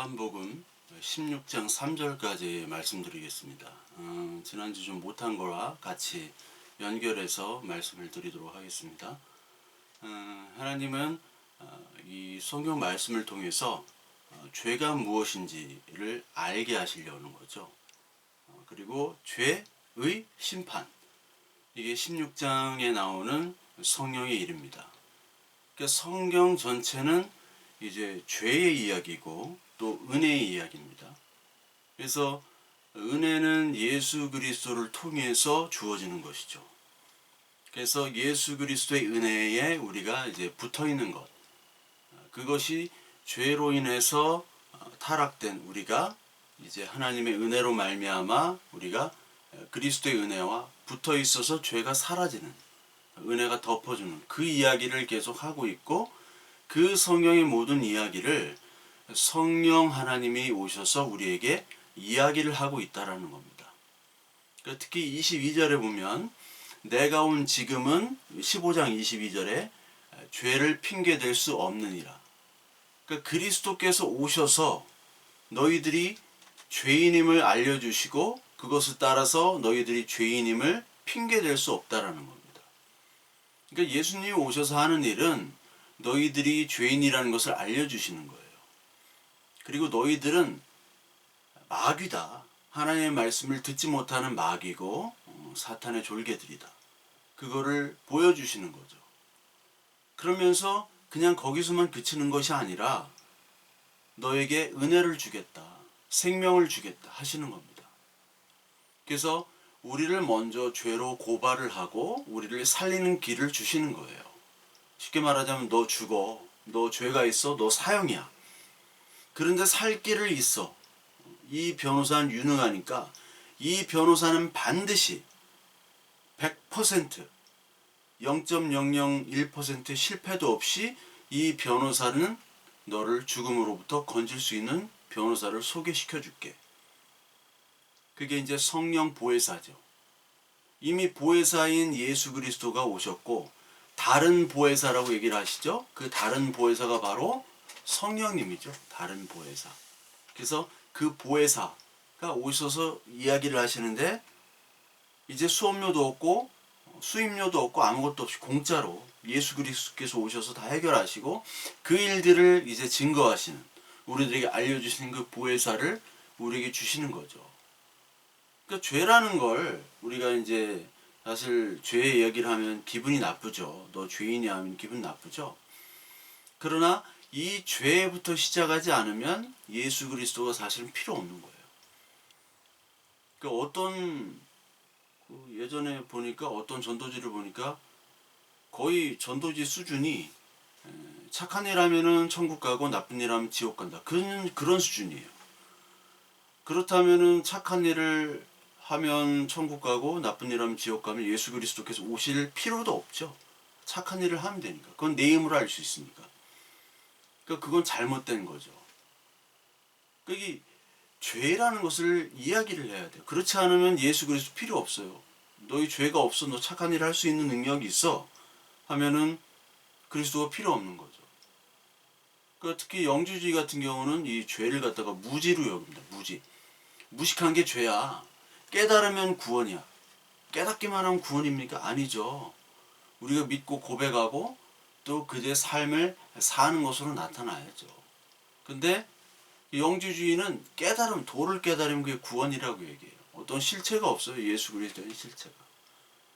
요한복음 16장 3절까지 말씀드리겠습니다. 지난주 좀 못한 거와 같이 연결해서 말씀을 드리도록 하겠습니다. 하나님은 이 성경 말씀을 통해서 죄가 무엇인지를 알게 하시려는 거죠. 그리고 죄의 심판, 이게 16장에 나오는 성령의 일입니다. 그러니까 성경 전체는 이제 죄의 이야기고 또 은혜의 이야기입니다. 그래서 은혜는 예수 그리스도를 통해서 주어지는 것이죠. 그래서 예수 그리스도의 은혜에 우리가 이제 붙어 있는 것, 그것이 죄로 인해서 타락된 우리가 이제 하나님의 은혜로 말미암아 우리가 그리스도의 은혜와 붙어 있어서 죄가 사라지는, 은혜가 덮어주는 그 이야기를 계속 하고 있고, 그 성경의 모든 이야기를 성령 하나님이 오셔서 우리에게 이야기를 하고 있다라는 겁니다. 특히 22절에 보면 내가 온 지금은 15장 22절에 죄를 핑계댈 수 없느니라. 그러니까 그리스도께서 오셔서 너희들이 죄인임을 알려주시고 그것을 따라서 너희들이 죄인임을 핑계댈 수 없다라는 겁니다. 그러니까 예수님이 오셔서 하는 일은 너희들이 죄인이라는 것을 알려주시는 거예요. 그리고 너희들은 마귀다. 하나님의 말씀을 듣지 못하는 마귀고 사탄의 졸개들이다. 그거를 보여주시는 거죠. 그러면서 그냥 거기서만 그치는 것이 아니라 너에게 은혜를 주겠다, 생명을 주겠다 하시는 겁니다. 그래서 우리를 먼저 죄로 고발을 하고 우리를 살리는 길을 주시는 거예요. 쉽게 말하자면 너 죽어, 너 죄가 있어, 너 사형이야. 그런데 살 길을 있어. 이 변호사는 유능하니까 이 변호사는 반드시 100%, 0.001% 실패도 없이 이 변호사는 너를 죽음으로부터 건질 수 있는 변호사를 소개시켜 줄게. 그게 이제 성령 보혜사죠. 이미 보혜사인 예수 그리스도가 오셨고 다른 보혜사라고 얘기를 하시죠. 그 다른 보혜사가 바로 성령님이죠. 다른 보혜사. 그래서 그 보혜사가 오셔서 이야기를 하시는데 이제 수업료도 없고 수임료도 없고 아무것도 없이 공짜로 예수 그리스도께서 오셔서 다 해결하시고 그 일들을 이제 증거하시는, 우리들에게 알려주시는 그 보혜사를 우리에게 주시는 거죠. 그러니까 죄라는 걸 우리가 이제 사실 죄의 이야기를 하면 기분이 나쁘죠. 너 죄인이야 하면 기분 나쁘죠. 그러나 이 죄부터 시작하지 않으면 예수 그리스도가 사실은 필요 없는 거예요. 그러니까 어떤 예전에 보니까 어떤 전도지를 보니까 거의 전도지 수준이 착한 일 하면은 천국 가고 나쁜 일 하면 지옥 간다. 그런 수준이에요. 그렇다면은 착한 일을 하면 천국 가고 나쁜 일 하면 지옥 가면 예수 그리스도께서 오실 필요도 없죠. 착한 일을 하면 되니까. 그건 내 힘으로 알 수 있으니까. 그러니까 그건 잘못된 거죠. 그러니까 죄라는 것을 이야기를 해야 돼요. 그렇지 않으면 예수 그리스도 필요 없어요. 너희 죄가 없어, 너 착한 일을 할 수 있는 능력이 있어 하면은 그리스도가 필요 없는 거죠. 그러니까 특히 영주주의 같은 경우는 이 죄를 갖다가 무지로 여깁니다. 무식한 게 죄야. 깨달으면 구원이야. 깨닫기만 하면 구원입니까? 아니죠. 우리가 믿고 고백하고 또 그의 삶을 사는 것으로 나타나야죠. 근데 영주주의는 깨달음, 도를 깨달으면 그게 구원이라고 얘기해요. 어떤 실체가 없어요. 예수 그리스도의 실체가.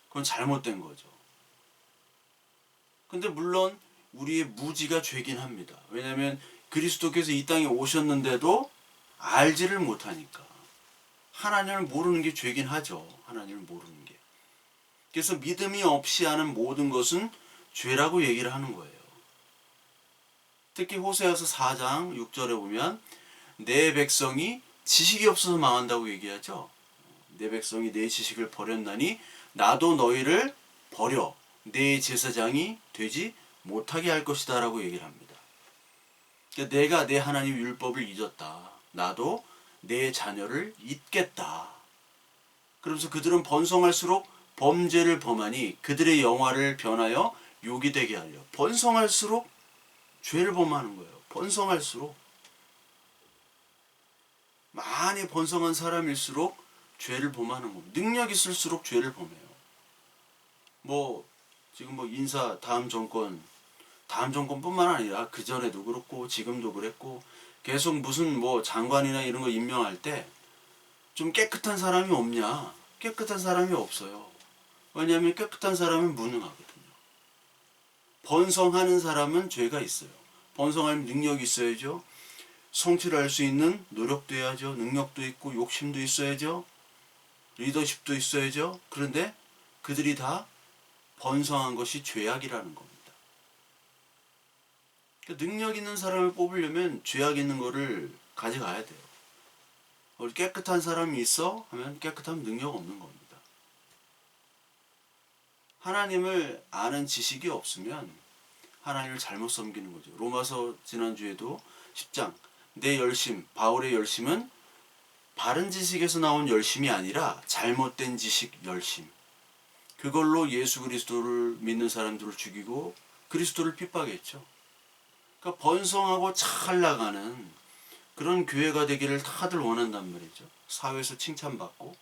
그건 잘못된 거죠. 근데 물론 우리의 무지가 죄긴 합니다. 왜냐하면 그리스도께서 이 땅에 오셨는데도 알지를 못하니까. 하나님을 모르는 게 죄긴 하죠. 하나님을 모르는 게. 그래서 믿음이 없이 하는 모든 것은 죄라고 얘기를 하는 거예요. 특히 호세아서 4장 6절에 보면 내 백성이 지식이 없어서 망한다고 얘기하죠. 내 백성이 내 지식을 버렸나니 나도 너희를 버려 내 제사장이 되지 못하게 할 것이다 라고 얘기를 합니다. 그러니까 내가 내 하나님 율법을 잊었다. 나도 내 자녀를 잊겠다. 그러면서 그들은 번성할수록 범죄를 범하니 그들의 영화를 변하여 욕이 되게 하려. 번성할수록 죄를 범하는 거예요. 번성할수록. 많이 번성한 사람일수록 죄를 범하는 겁니다. 능력 있을수록 죄를 범해요. 뭐 지금 뭐 인사 다음 정권뿐만 아니라 그 전에도 그렇고 지금도 그랬고 계속 무슨 뭐 장관이나 이런 거 임명할 때 좀 깨끗한 사람이 없냐? 깨끗한 사람이 없어요. 왜냐하면 깨끗한 사람은 무능하거든요. 번성하는 사람은 죄가 있어요. 번성할 능력이 있어야죠. 성취를 할 수 있는 노력도 해야죠. 능력도 있고 욕심도 있어야죠. 리더십도 있어야죠. 그런데 그들이 다 번성한 것이 죄악이라는 겁니다. 능력 있는 사람을 뽑으려면 죄악 있는 거를 가져가야 돼요. 깨끗한 사람이 있어 하면 깨끗한 능력 없는 겁니다. 하나님을 아는 지식이 없으면 하나님을 잘못 섬기는 거죠. 로마서 지난주에도 10장 내 열심, 바울의 열심은 바른 지식에서 나온 열심이 아니라 잘못된 지식 열심. 그걸로 예수 그리스도를 믿는 사람들을 죽이고 그리스도를 핍박했죠. 그러니까 번성하고 잘 나가는 그런 교회가 되기를 다들 원한단 말이죠. 사회에서 칭찬받고.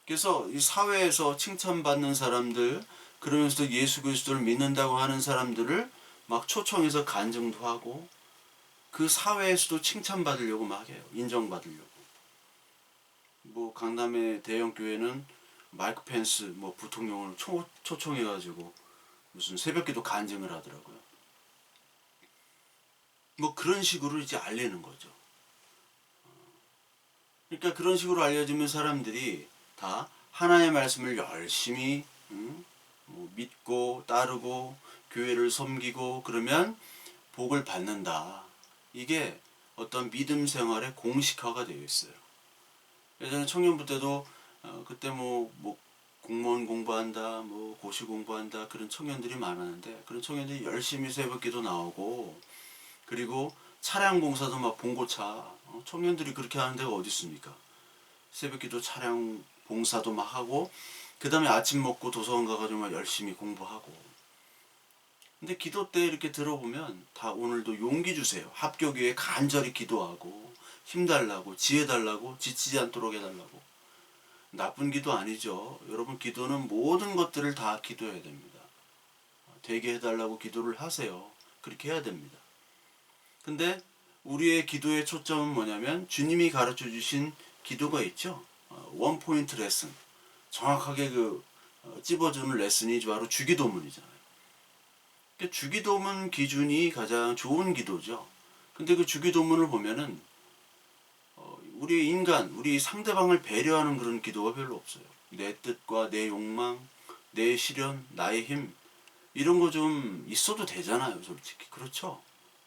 그래서 이 사회에서 칭찬받는 사람들, 그러면서도 예수 그리스도를 믿는다고 하는 사람들을 막 초청해서 간증도 하고 그 사회에서도 칭찬받으려고 막 해요. 인정받으려고. 뭐 강남의 대형 교회는 마이크 펜스 뭐 부통령을 초청해가지고 무슨 새벽기도 간증을 하더라고요. 뭐 그런 식으로 이제 알리는 거죠. 그러니까 그런 식으로 알려주면 사람들이 다 하나님의 말씀을 열심히 뭐 믿고 따르고 교회를 섬기고 그러면 복을 받는다. 이게 어떤 믿음 생활의 공식화가 되어 있어요. 예전에 청년부 때도 그때 뭐 공무원 공부한다, 뭐 고시 공부한다 그런 청년들이 많았는데 그런 청년들이 열심히 새벽기도 나오고 그리고 차량 봉사도 막 봉고차 청년들이 그렇게 하는 데가 어디 있습니까? 새벽기도 차량 봉사도 막 하고 그 다음에 아침 먹고 도서관 가가지고 막 열심히 공부하고. 근데 기도 때 이렇게 들어보면 다 오늘도 용기 주세요. 합격 위해 간절히 기도하고 힘달라고 지혜 달라고 지치지 않도록 해달라고. 나쁜 기도 아니죠. 여러분 기도는 모든 것들을 다 기도해야 됩니다. 되게 해달라고 기도를 하세요. 그렇게 해야 됩니다. 근데 우리의 기도의 초점은 뭐냐면 주님이 가르쳐 주신 기도가 있죠. 원 포인트 레슨. 정확하게 찝어주는 레슨이 바로 주기도문이잖아요. 그러니까 주기도문 기준이 가장 좋은 기도죠. 근데 그 주기도문을 보면은 우리 인간, 우리 상대방을 배려하는 그런 기도가 별로 없어요. 내 뜻과 내 욕망, 내 시련, 나의 힘 이런 거 좀 있어도 되잖아요, 솔직히. 그렇죠?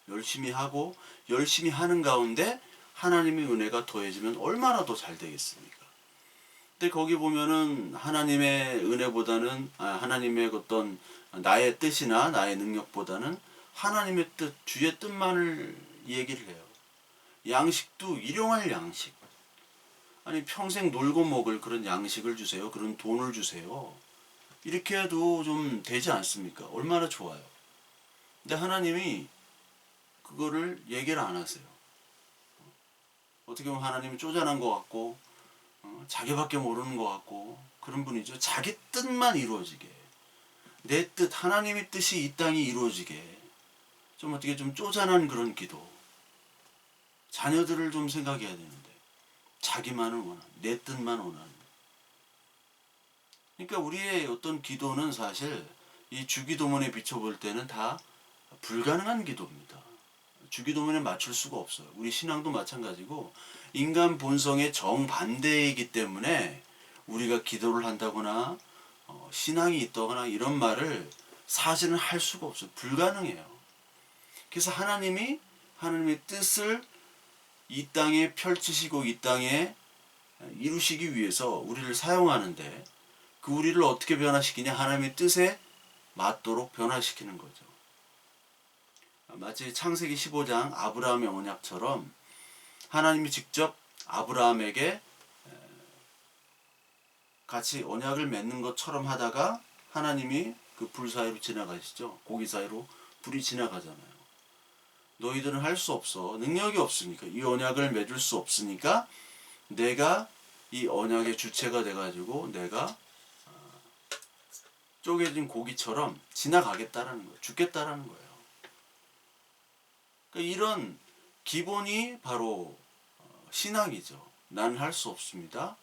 열심히 하고 열심히 하는 가운데 하나님의 은혜가 더해지면 얼마나 더 잘 되겠습니까? 근데 거기 보면은 하나님의 은혜보다는 하나님의 어떤 나의 뜻이나 나의 능력보다는 하나님의 뜻, 주의 뜻만을 얘기를 해요. 양식도 일용할 양식. 아니 평생 놀고 먹을 그런 양식을 주세요. 그런 돈을 주세요. 이렇게 해도 좀 되지 않습니까? 얼마나 좋아요. 근데 하나님이 그거를 얘기를 안 하세요. 어떻게 보면 하나님은 쪼잔한 것 같고 자기밖에 모르는 것 같고 그런 분이죠. 자기 뜻만 이루어지게 내 뜻, 하나님의 뜻이 이 땅에 이루어지게 좀 어떻게 좀 쪼잔한 그런 기도. 자녀들을 좀 생각해야 되는데 자기만을 원하는, 내 뜻만 원하는. 그러니까 우리의 어떤 기도는 사실 이 주기도문에 비춰볼 때는 다 불가능한 기도입니다. 주기도문에 맞출 수가 없어요. 우리 신앙도 마찬가지고 인간 본성의 정반대이기 때문에 우리가 기도를 한다거나 신앙이 있다거나 이런 말을 사실은 할 수가 없어요. 불가능해요. 그래서 하나님의 뜻을 이 땅에 펼치시고 이 땅에 이루시기 위해서 우리를 사용하는데 그 우리를 어떻게 변화시키냐? 하나님의 뜻에 맞도록 변화시키는 거죠. 마치 창세기 15장 아브라함의 언약처럼 하나님이 직접 아브라함에게 같이 언약을 맺는 것처럼 하다가 하나님이 그 불 사이로 지나가시죠. 고기 사이로 불이 지나가잖아요. 너희들은 할 수 없어. 능력이 없으니까 이 언약을 맺을 수 없으니까 내가 이 언약의 주체가 돼가지고 내가 쪼개진 고기처럼 지나가겠다라는 거예요. 죽겠다라는 거예요. 그러니까 이런 기본이 바로 신앙이죠. 나는 할 수 없습니다.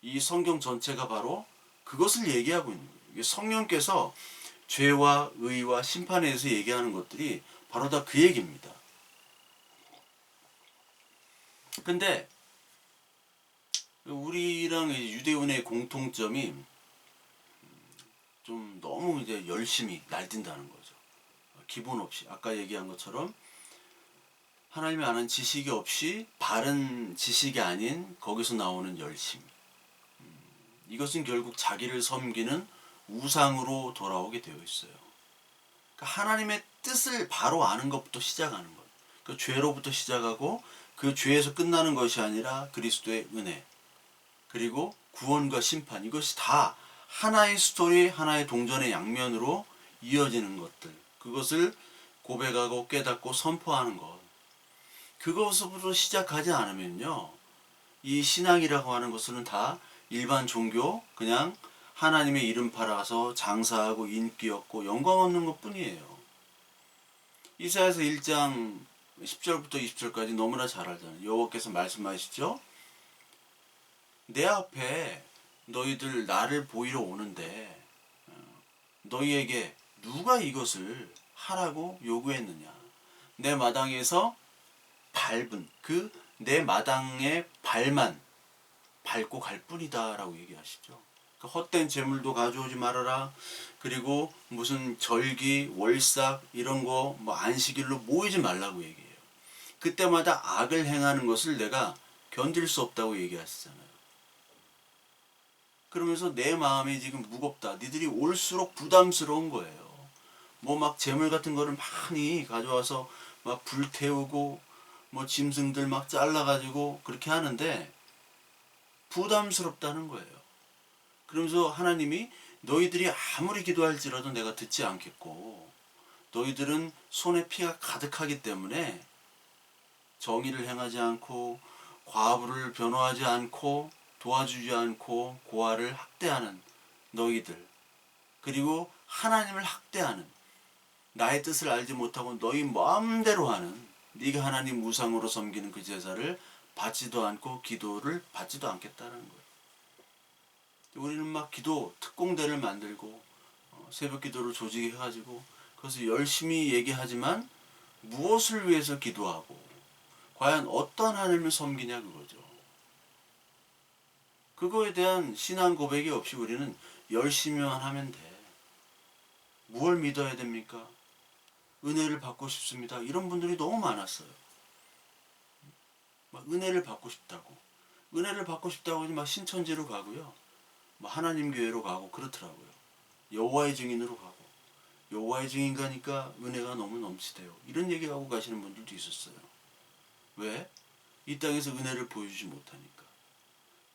이 성경 전체가 바로 그것을 얘기하고 있는 거예요. 성령께서 죄와 의와 심판에 대해서 얘기하는 것들이 바로 다 그 얘기입니다. 근데 우리랑 유대인의 공통점이 좀 너무 이제 열심히 날뛴다는 거죠. 기본 없이 아까 얘기한 것처럼 하나님이 아는 지식이 없이 바른 지식이 아닌 거기서 나오는 열심. 이것은 결국 자기를 섬기는 우상으로 돌아오게 되어 있어요. 그러니까 하나님의 뜻을 바로 아는 것부터 시작하는 것. 그 죄로부터 시작하고 그 죄에서 끝나는 것이 아니라 그리스도의 은혜 그리고 구원과 심판 이것이 다 하나의 스토리, 하나의 동전의 양면으로 이어지는 것들. 그것을 고백하고 깨닫고 선포하는 것. 그것으로 시작하지 않으면요. 이 신앙이라고 하는 것은 다 일반 종교, 그냥 하나님의 이름 팔아서 장사하고 인기 얻고 영광 얻는 것 뿐이에요. 이사야서 1장 10절부터 20절까지 너무나 잘 알잖아요. 여호와께서 말씀하시죠. 내 앞에 너희들 나를 보이러 오는데 너희에게 누가 이것을 하라고 요구했느냐. 내 마당에서 밟은 내 마당의 발만 밟고 갈 뿐이다 라고 얘기하시죠. 그러니까 헛된 재물도 가져오지 말아라. 그리고 무슨 절기, 월삭 이런 거 뭐 안식일로 모이지 말라고 얘기해요. 그때마다 악을 행하는 것을 내가 견딜 수 없다고 얘기하시잖아요. 그러면서 내 마음이 지금 무겁다. 니들이 올수록 부담스러운 거예요. 뭐 막 재물 같은 거를 많이 가져와서 막 불태우고 뭐 짐승들 막 잘라가지고 그렇게 하는데 부담스럽다는 거예요. 그러면서 하나님이 너희들이 아무리 기도할지라도 내가 듣지 않겠고 너희들은 손에 피가 가득하기 때문에 정의를 행하지 않고 과부를 변호하지 않고 도와주지 않고 고아를 학대하는 너희들 그리고 하나님을 학대하는 나의 뜻을 알지 못하고 너희 마음대로 하는 네가 하나님 우상으로 섬기는 그 제사를 받지도 않고 기도를 받지도 않겠다는 거예요. 우리는 막 기도 특공대를 만들고 새벽 기도를 조직해가지고 그것을 열심히 얘기하지만 무엇을 위해서 기도하고 과연 어떤 하나님을 섬기냐 그거죠. 그거에 대한 신앙 고백이 없이 우리는 열심히만 하면 돼. 무엇을 믿어야 됩니까? 은혜를 받고 싶습니다. 이런 분들이 너무 많았어요. 막 은혜를 받고 싶다고. 은혜를 받고 싶다고 하지 막 신천지로 가고요. 막 하나님 교회로 가고 그렇더라고요. 여호와의 증인으로 가고. 여호와의 증인 가니까 은혜가 너무 넘치대요. 이런 얘기하고 가시는 분들도 있었어요. 왜? 이 땅에서 은혜를 보여주지 못하니까.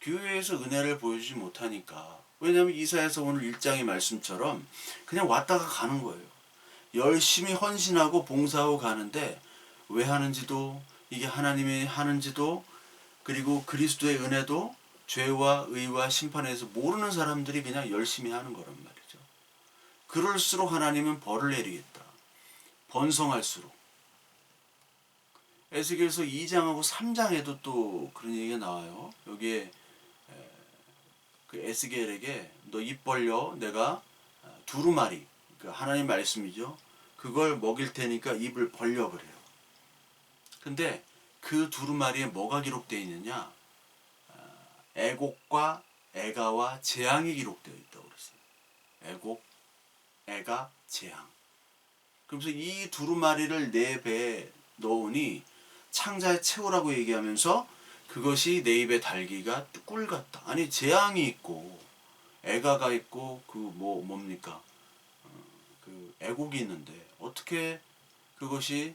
교회에서 은혜를 보여주지 못하니까. 왜냐하면 이사야서 오늘 1장의 말씀처럼 그냥 왔다가 가는 거예요. 열심히 헌신하고 봉사하고 가는데 왜 하는지도 이게 하나님이 하는지도 그리고 그리스도의 은혜도 죄와 의와 심판에서 모르는 사람들이 그냥 열심히 하는 거란 말이죠. 그럴수록 하나님은 벌을 내리겠다. 번성할수록. 에스겔서 2장하고 3장에도 또 그런 얘기가 나와요. 여기에 그 에스겔에게 너 입 벌려 내가 두루마리 그 하나님 말씀이죠. 그걸 먹일 테니까 입을 벌려 그래요. 근데 그 두루마리에 뭐가 기록되어 있느냐? 애곡과 애가와 재앙이 기록되어 있다고 그랬어요. 애곡, 애가, 재앙. 그러면서 이 두루마리를 내 배에 넣으니 창자에 채우라고 얘기하면서 그것이 내 입에 달기가 꿀 같다. 아니 재앙이 있고 애가가 있고 그 뭡니까? 그 애곡이 있는데 어떻게 그것이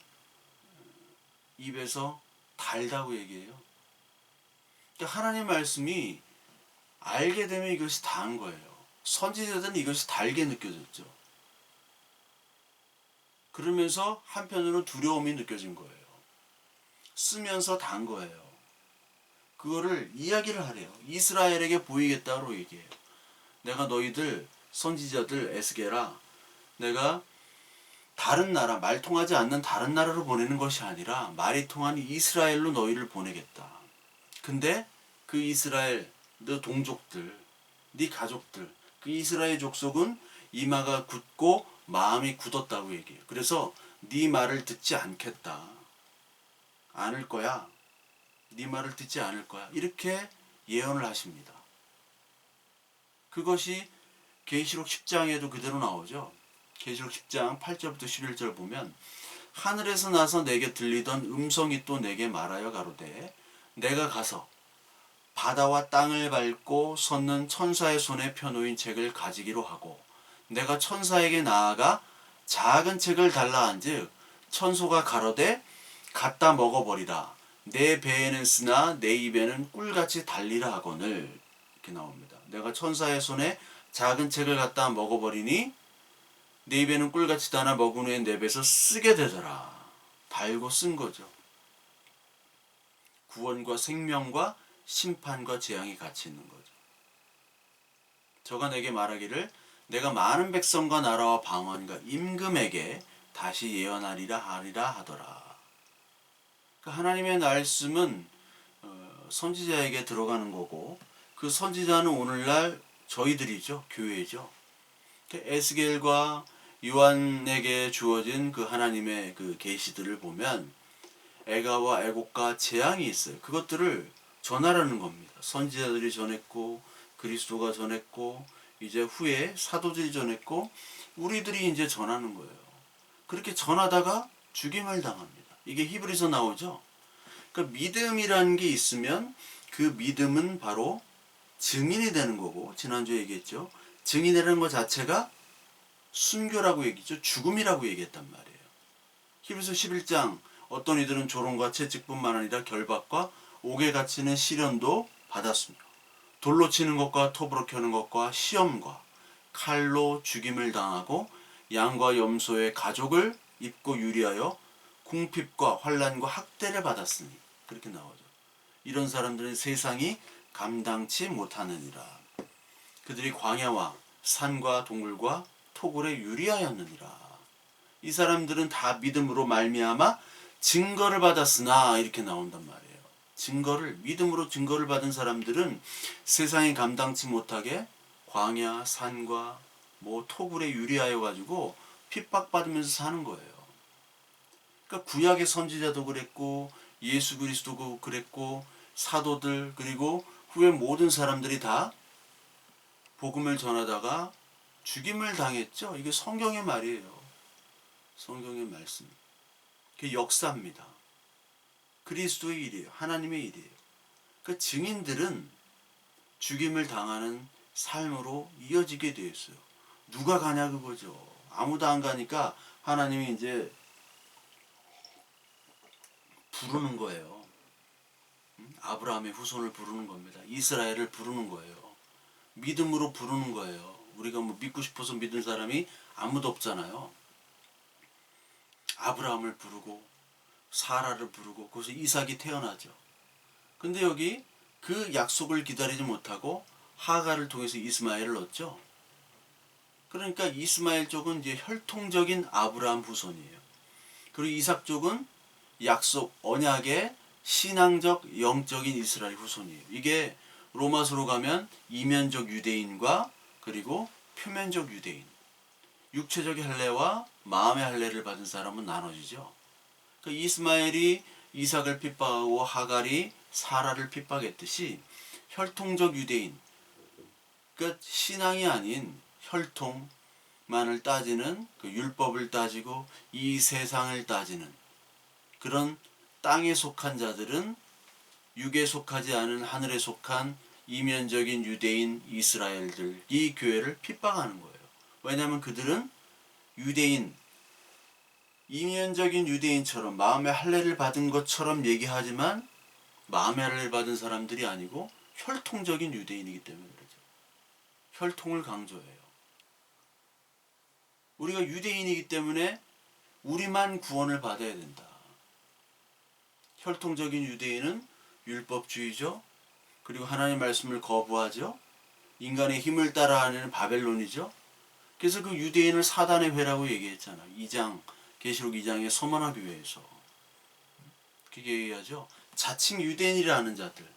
입에서 달다고 얘기해요? 그러니까 하나님 말씀이 알게 되면 이것이 단 거예요. 선지자들은 이것이 달게 느껴졌죠. 그러면서 한편으로는 두려움이 느껴진 거예요. 쓰면서 단 거예요. 그거를 이야기를 하래요. 이스라엘에게 보이겠다고 얘기해요. 내가 너희들 선지자들 에스겔아, 내가 다른 나라, 말 통하지 않는 다른 나라로 보내는 것이 아니라 말이 통하는 이스라엘로 너희를 보내겠다. 근데 그 이스라엘, 너 동족들, 네 가족들, 그 이스라엘 족속은 이마가 굳고 마음이 굳었다고 얘기해요. 그래서 네 말을 듣지 않겠다. 않을 거야. 네 말을 듣지 않을 거야. 이렇게 예언을 하십니다. 그것이 계시록 10장에도 그대로 나오죠. 계시록 10장 8절부터 11절 보면 하늘에서 나서 내게 들리던 음성이 또 내게 말하여 가로되 내가 가서 바다와 땅을 밟고 섰는 천사의 손에 펴놓인 책을 가지기로 하고 내가 천사에게 나아가 작은 책을 달라 한즉 천소가 가로되 갖다 먹어버리라. 내 배에는 쓰나 내 입에는 꿀같이 달리라 하거늘. 이렇게 나옵니다. 내가 천사의 손에 작은 책을 갖다 먹어버리니 내 입에는 꿀같이 달아 먹은 후에 내 배에서 쓰게 되더라. 달고 쓴 거죠. 구원과 생명과 심판과 재앙이 같이 있는 거죠. 저가 내게 말하기를 내가 많은 백성과 나라와 방언과 임금에게 다시 예언하리라 하더라. 그러니까 하나님의 말씀은 선지자에게 들어가는 거고 그 선지자는 오늘날 저희들이죠. 교회죠. 에스겔과 요한에게 주어진 그 하나님의 그 계시들을 보면 애가와 애곡과 재앙이 있어요. 그것들을 전하라는 겁니다. 선지자들이 전했고 그리스도가 전했고 이제 후에 사도들이 전했고 우리들이 이제 전하는 거예요. 그렇게 전하다가 죽임을 당합니다. 이게 히브리서 나오죠. 그러니까 믿음이라는 게 있으면 그 믿음은 바로 증인이 되는 거고 지난주에 얘기했죠. 증인이라는 것 자체가 순교라고 얘기했죠. 죽음이라고 얘기했단 말이에요. 히브리서 11장 어떤 이들은 조롱과 채찍뿐만 아니라 결박과 옥에 갇히는 시련도 받았으며 돌로 치는 것과 톱으로 켜는 것과 시험과 칼로 죽임을 당하고 양과 염소의 가족을 입고 유리하여 궁핍과 환난과 학대를 받았으니 그렇게 나오죠. 이런 사람들은 세상이 감당치 못하느니라. 그들이 광야와 산과 동굴과 토굴에 유리하였느니라. 이 사람들은 다 믿음으로 말미암아 증거를 받았으나 이렇게 나온단 말이에요. 믿음으로 증거를 받은 사람들은 세상이 감당치 못하게 광야, 산과 토굴에 유리하여 가지고 핍박받으면서 사는 거예요. 그러니까 구약의 선지자도 그랬고 예수 그리스도도 그랬고 사도들 그리고 후에 모든 사람들이 다 복음을 전하다가 죽임을 당했죠. 이게 성경의 말이에요. 성경의 말씀. 그게 역사입니다. 그리스도의 일이에요. 하나님의 일이에요. 그 증인들은 죽임을 당하는 삶으로 이어지게 되어 있어요. 누가 가냐 그거죠. 아무도 안 가니까 하나님이 이제 부르는 거예요. 아브라함의 후손을 부르는 겁니다. 이스라엘을 부르는 거예요. 믿음으로 부르는 거예요. 우리가 믿고 싶어서 믿은 사람이 아무도 없잖아요. 아브라함을 부르고 사라를 부르고 거기서 이삭이 태어나죠. 근데 여기 그 약속을 기다리지 못하고 하갈을 통해서 이스마엘을 얻죠. 그러니까 이스마엘 쪽은 이제 혈통적인 아브라함 후손이에요. 그리고 이삭 쪽은 약속 언약의 신앙적 영적인 이스라엘 후손이에요. 이게 로마서로 가면 이면적 유대인과 그리고 표면적 유대인, 육체적 할례와 마음의 할례를 받은 사람은 나눠지죠. 그 이스마엘이 이삭을 핍박하고 하갈이 사라를 핍박했듯이 혈통적 유대인, 그러니까 신앙이 아닌 혈통만을 따지는 그 율법을 따지고 이 세상을 따지는 그런 땅에 속한 자들은 육에 속하지 않은 하늘에 속한 이면적인 유대인 이스라엘들 이 교회를 핍박하는 거예요. 왜냐하면 그들은 유대인 이면적인 유대인처럼 마음의 할례를 받은 것처럼 얘기하지만 마음의 할례를 받은 사람들이 아니고 혈통적인 유대인이기 때문에 그러죠. 혈통을 강조해요. 우리가 유대인이기 때문에 우리만 구원을 받아야 된다. 혈통적인 유대인은 율법주의죠. 그리고 하나님 말씀을 거부하죠. 인간의 힘을 따라하는 바벨론이죠. 그래서 그 유대인을 사단의 회라고 얘기했잖아. 2장 계시록 2장의 서머나 교회에서 그게 얘기하죠. 자칭 유대인이라는 자들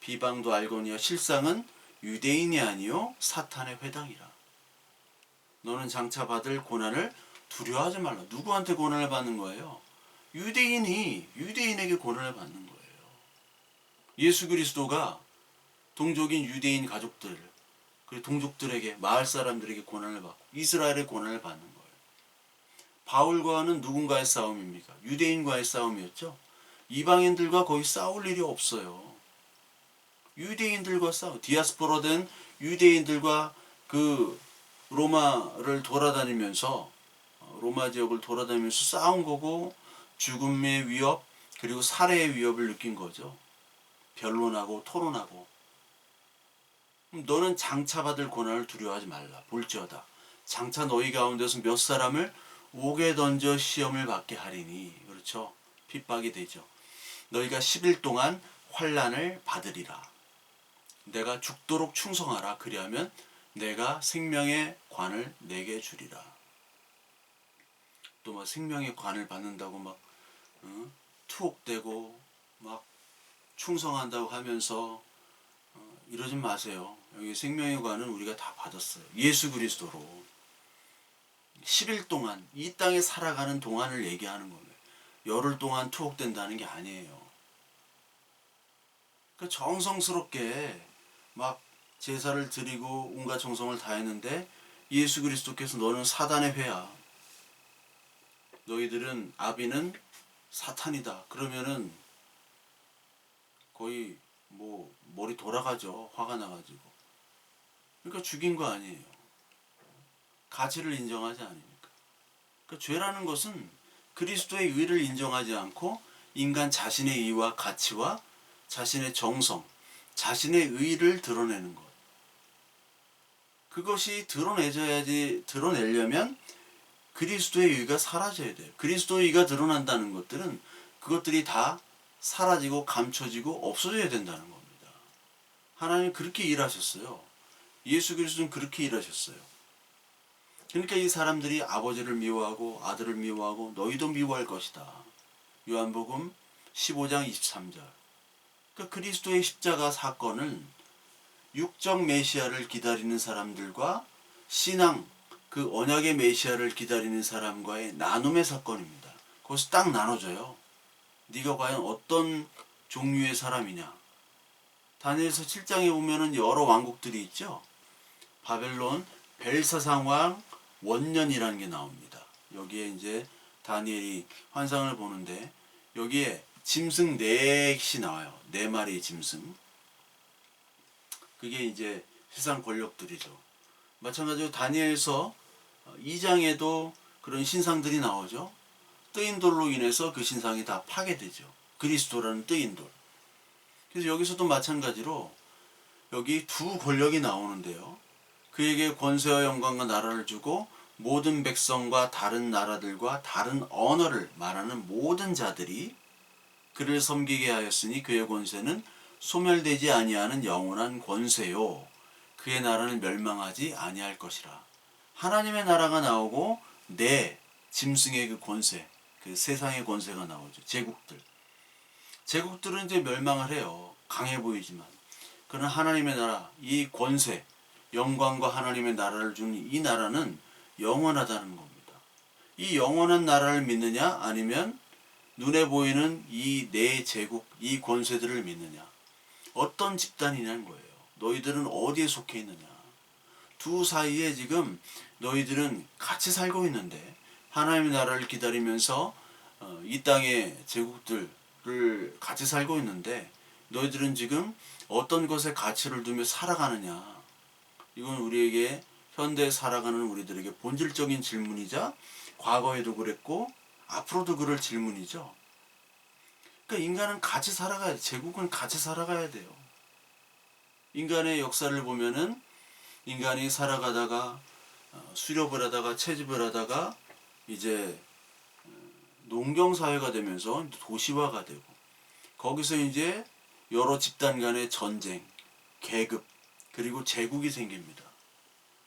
비방도 알거니와 실상은 유대인이 아니요 사탄의 회당이라. 너는 장차 받을 고난을 두려워하지 말라. 누구한테 고난을 받는 거예요? 유대인에게 고난을 받는 거예요. 예수 그리스도가 동족인 유대인 가족들 그리고 동족들에게 마을 사람들에게 고난을 받고 이스라엘의 고난을 받는 거예요. 바울과는 누군가의 싸움입니까? 유대인과의 싸움이었죠. 이방인들과 거의 싸울 일이 없어요. 유대인들과 싸워. 디아스포라 된 유대인들과 그 로마를 돌아다니면서 로마 지역을 돌아다니면서 싸운 거고 죽음의 위협 그리고 살해의 위협을 느낀 거죠. 변론하고 토론하고. 너는 장차 받을 고난을 두려워하지 말라. 볼지어다 장차 너희 가운데서 몇 사람을 옥에 던져 시험을 받게 하리니. 그렇죠. 핍박이 되죠. 너희가 10일 동안 환난을 받으리라. 내가 죽도록 충성하라. 그리하면 내가 생명의 관을 내게 주리라. 또 막 생명의 관을 받는다고 막 투옥되고 막 충성한다고 하면서 이러지 마세요. 여기 생명의 관은 우리가 다 받았어요. 예수 그리스도로 10일 동안 이 땅에 살아가는 동안을 얘기하는 겁니다. 열흘 동안 투옥된다는 게 아니에요. 그러니까 정성스럽게 막 제사를 드리고 온갖 정성을 다했는데 예수 그리스도께서 너는 사단의 회야. 너희들은 아비는 사탄이다. 그러면은 거의 뭐 머리 돌아가죠. 화가 나가지고. 그러니까 죽인 거 아니에요. 가치를 인정하지 않으니까. 그러니까 죄라는 것은 그리스도의 의를 인정하지 않고 인간 자신의 의와 가치와 자신의 정성, 자신의 의를 드러내는 것. 그것이 드러내려면 그리스도의 의가 사라져야 돼요. 그리스도의 의가 드러난다는 것들은 그것들이 다 사라지고 감춰지고 없어져야 된다는 겁니다. 하나님 그렇게 일하셨어요. 예수 그리스도는 그렇게 일하셨어요. 그러니까 이 사람들이 아버지를 미워하고 아들을 미워하고 너희도 미워할 것이다. 요한복음 15장 23절. 그러니까 그리스도의 십자가 사건은 육적 메시아를 기다리는 사람들과 신앙, 그 언약의 메시아를 기다리는 사람과의 나눔의 사건입니다. 거기서 딱 나눠져요. 네가 과연 어떤 종류의 사람이냐. 다니엘서 7장에 보면은 여러 왕국들이 있죠. 바벨론 벨사상 왕 원년이라는 게 나옵니다. 여기에 이제 다니엘이 환상을 보는데 여기에 짐승 4이 나와요. 4마리의 짐승. 그게 이제 세상 권력들이죠. 마찬가지로 다니엘서 2장에도 그런 신상들이 나오죠. 뜨인 돌로 인해서 그 신상이 다 파괴되죠. 그리스도라는 뜨인 돌. 그래서 여기서도 마찬가지로 여기 두 권력이 나오는데요. 그에게 권세와 영광과 나라를 주고 모든 백성과 다른 나라들과 다른 언어를 말하는 모든 자들이 그를 섬기게 하였으니 그의 권세는 소멸되지 아니하는 영원한 권세요. 그의 나라는 멸망하지 아니할 것이라. 하나님의 나라가 나오고 내 짐승의 그 권세, 그 세상의 권세가 나오죠. 제국들은 이제 멸망을 해요. 강해 보이지만. 그러나 하나님의 나라, 이 권세, 영광과 하나님의 나라를 주는 이 나라는 영원하다는 겁니다. 이 영원한 나라를 믿느냐 아니면 눈에 보이는 이 네 제국, 이 권세들을 믿느냐. 어떤 집단이냐는 거예요. 너희들은 어디에 속해 있느냐. 두 사이에 지금 너희들은 같이 살고 있는데 하나님의 나라를 기다리면서 이 땅의 제국들을 같이 살고 있는데 너희들은 지금 어떤 것에 가치를 두며 살아가느냐. 이건 우리에게 현대에 살아가는 우리들에게 본질적인 질문이자 과거에도 그랬고 앞으로도 그럴 질문이죠. 그러니까 인간은 같이 살아가야 돼. 제국은 같이 살아가야 돼요. 인간의 역사를 보면은 인간이 살아가다가 수렵을 하다가 채집을 하다가 이제 농경사회가 되면서 도시화가 되고 거기서 이제 여러 집단 간의 전쟁, 계급, 그리고 제국이 생깁니다.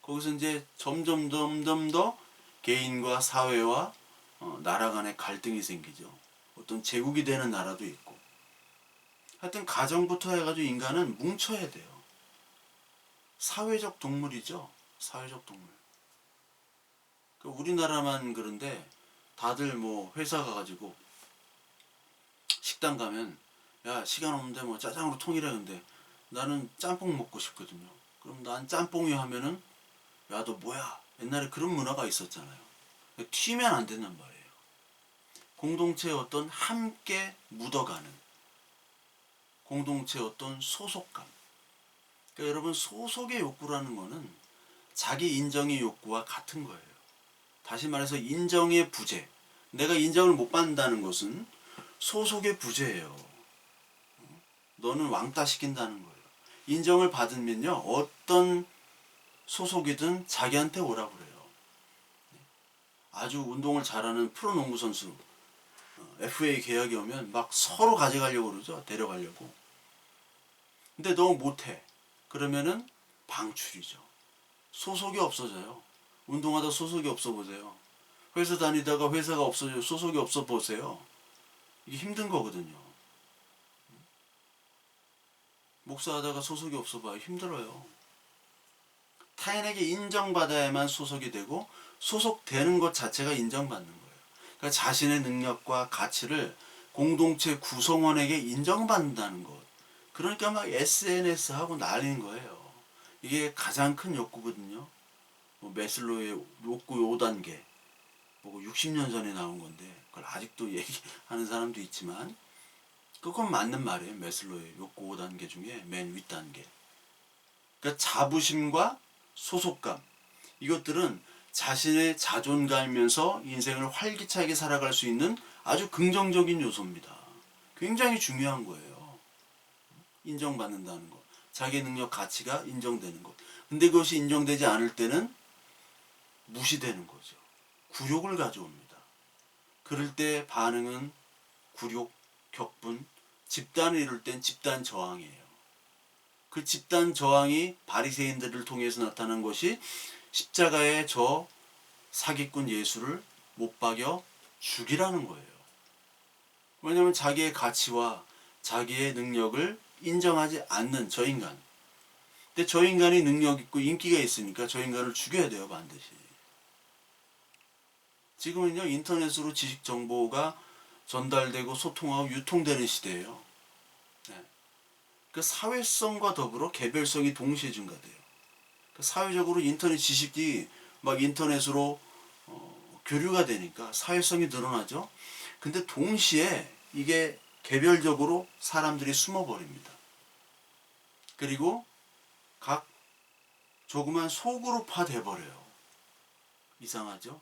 거기서 이제 점점 더 개인과 사회와 나라 간의 갈등이 생기죠. 어떤 제국이 되는 나라도 있고. 하여튼 가정부터 해가지고 인간은 뭉쳐야 돼요. 사회적 동물이죠. 사회적 동물. 우리나라만 그런데 다들 뭐 회사 가가지고 식당 가면 야 시간 없는데 뭐 짜장으로 통일하는데 나는 짬뽕 먹고 싶거든요. 그럼 난 짬뽕이 하면은 야 너 뭐야? 옛날에 그런 문화가 있었잖아요. 튀면 안 된단 말이에요. 공동체의 어떤 함께 묻어가는 공동체의 어떤 소속감. 그러니까 여러분 소속의 욕구라는 거는 자기 인정의 욕구와 같은 거예요. 다시 말해서 인정의 부재. 내가 인정을 못 받는다는 것은 소속의 부재예요. 너는 왕따 시킨다는 거예요. 인정을 받으면요 어떤 소속이든 자기한테 오라고 그래요. 아주 운동을 잘하는 프로농구 선수 FA 계약이 오면 막 서로 가져가려고 그러죠. 데려가려고. 근데 너무 못해. 그러면은 방출이죠. 소속이 없어져요. 운동하다 소속이 없어 보세요. 회사 다니다가 회사가 없어져요. 소속이 없어 보세요. 이게 힘든 거거든요. 목사하다가 소속이 없어 봐요. 힘들어요. 타인에게 인정받아야만 소속이 되고 소속되는 것 자체가 인정받는 거예요. 그러니까 자신의 능력과 가치를 공동체 구성원에게 인정받는다는 것. 그러니까 막 SNS 하고 난리인 거예요. 이게 가장 큰 욕구거든요. 메슬로의 욕구 5단계. 뭐 60년 전에 나온 건데 그걸 아직도 얘기하는 사람도 있지만 그건 맞는 말이에요. 메슬로의 욕구 5단계 중에 맨 윗단계. 그러니까 자부심과 소속감. 이것들은 자신의 자존감이면서 인생을 활기차게 살아갈 수 있는 아주 긍정적인 요소입니다. 굉장히 중요한 거예요. 인정받는다는 것. 자기 능력 가치가 인정되는 것. 근데 그것이 인정되지 않을 때는 무시되는 거죠. 굴욕을 가져옵니다. 그럴 때 반응은 굴욕, 격분, 집단을 이룰 땐 집단 저항이에요. 그 집단 저항이 바리새인들을 통해서 나타난 것이 십자가에 저 사기꾼 예수를 못 박여 죽이라는 거예요. 왜냐하면 자기의 가치와 자기의 능력을 인정하지 않는 저 인간. 근데 저 인간이 능력 있고 인기가 있으니까 저 인간을 죽여야 돼요, 반드시. 지금은요, 인터넷으로 지식 정보가 전달되고 소통하고 유통되는 시대예요. 네. 그 사회성과 더불어 개별성이 동시에 증가돼요. 그 사회적으로 인터넷 지식이 막 인터넷으로 교류가 되니까 사회성이 늘어나죠. 근데 동시에 이게 개별적으로 사람들이 숨어버립니다. 그리고 각 조그만 소그룹화 돼버려요. 이상하죠?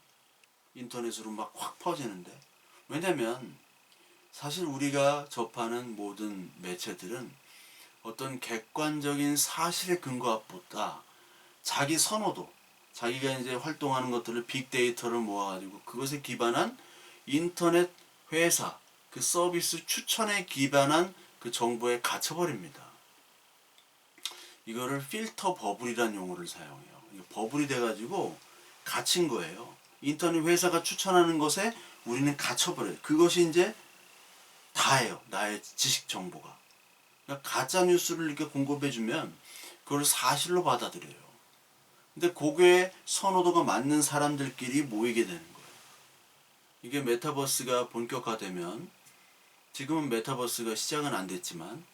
인터넷으로 막 확 퍼지는데. 왜냐면 사실 우리가 접하는 모든 매체들은 어떤 객관적인 사실에 근거보다 자기 선호도, 자기가 이제 활동하는 것들을 빅데이터를 모아가지고 그것에 기반한 인터넷 회사, 그 서비스 추천에 기반한 그 정보에 갇혀버립니다. 이거를 필터 버블이라는 용어를 사용해요. 버블이 돼가지고 갇힌 거예요. 인터넷 회사가 추천하는 것에 우리는 갇혀버려요. 그것이 이제 다예요. 나의 지식 정보가. 그러니까 가짜 뉴스를 이렇게 공급해주면 그걸 사실로 받아들여요. 근데 그거에 선호도가 맞는 사람들끼리 모이게 되는 거예요. 이게 메타버스가 본격화되면 지금은 메타버스가 시작은 안 됐지만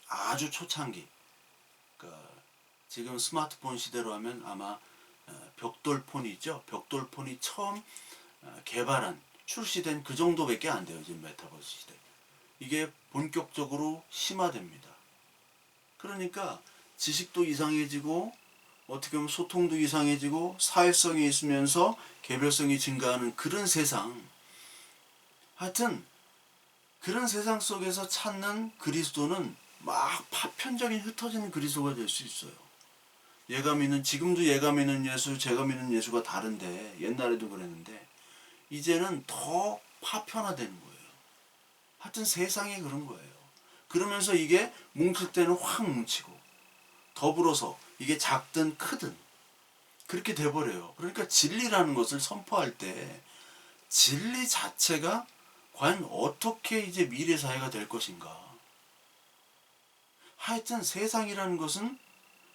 아주 초창기. 그러니까 지금 스마트폰 시대로 하면 아마 벽돌폰이 있죠. 벽돌폰이 처음 개발한 출시된 그 정도밖에 안 돼요. 지금 메타버스 시대. 이게 본격적으로 심화됩니다. 그러니까 지식도 이상해지고 어떻게 보면 소통도 이상해지고 사회성이 있으면서 개별성이 증가하는 그런 세상. 하여튼 그런 세상 속에서 찾는 그리스도는 막 파편적인 흩어지는 그리스도가 될 수 있어요. 지금도 얘가 믿는 예수, 제가 믿는 예수가 다른데 옛날에도 그랬는데 이제는 더 파편화되는 거예요. 하여튼 세상이 그런 거예요. 그러면서 이게 뭉칠 때는 확 뭉치고 더불어서 이게 작든 크든 그렇게 돼버려요. 그러니까 진리라는 것을 선포할 때 진리 자체가 과연 어떻게 이제 미래 사회가 될 것인가. 하여튼 세상이라는 것은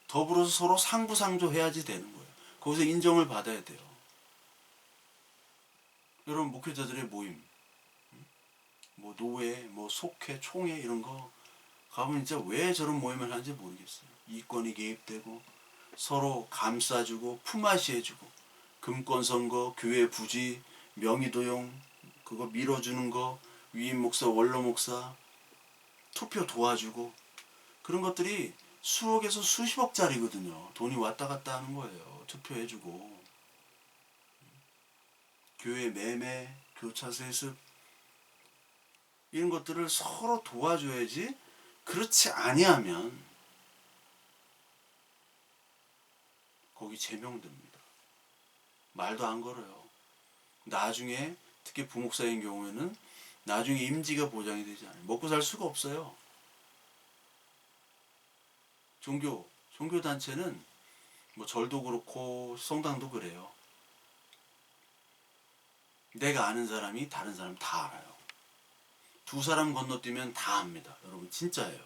더불어서 서로 상부상조해야지 되는 거예요. 거기서 인정을 받아야 돼요. 여러분 목회자들의 모임, 뭐 노회, 뭐 속회, 총회 이런 거 가면 진짜 왜 저런 모임을 하는지 모르겠어요. 이권이 개입되고 서로 감싸주고 품앗이해주고 금권 선거, 교회 부지, 명의도용 그거 밀어주는 거, 위임 목사, 원로 목사 투표 도와주고 그런 것들이 수억에서 수십억짜리거든요. 돈이 왔다 갔다 하는 거예요. 투표해주고 교회 매매, 교차 세습 이런 것들을 서로 도와줘야지. 그렇지 아니하면 거기 제명됩니다. 말도 안 걸어요. 나중에 특히 부목사인 경우에는 나중에 임지가 보장이 되지 않아요. 먹고 살 수가 없어요. 종교단체는 뭐 절도 그렇고 성당도 그래요. 내가 아는 사람이 다른 사람 다 알아요. 두 사람 건너뛰면 다 압니다. 여러분 진짜예요.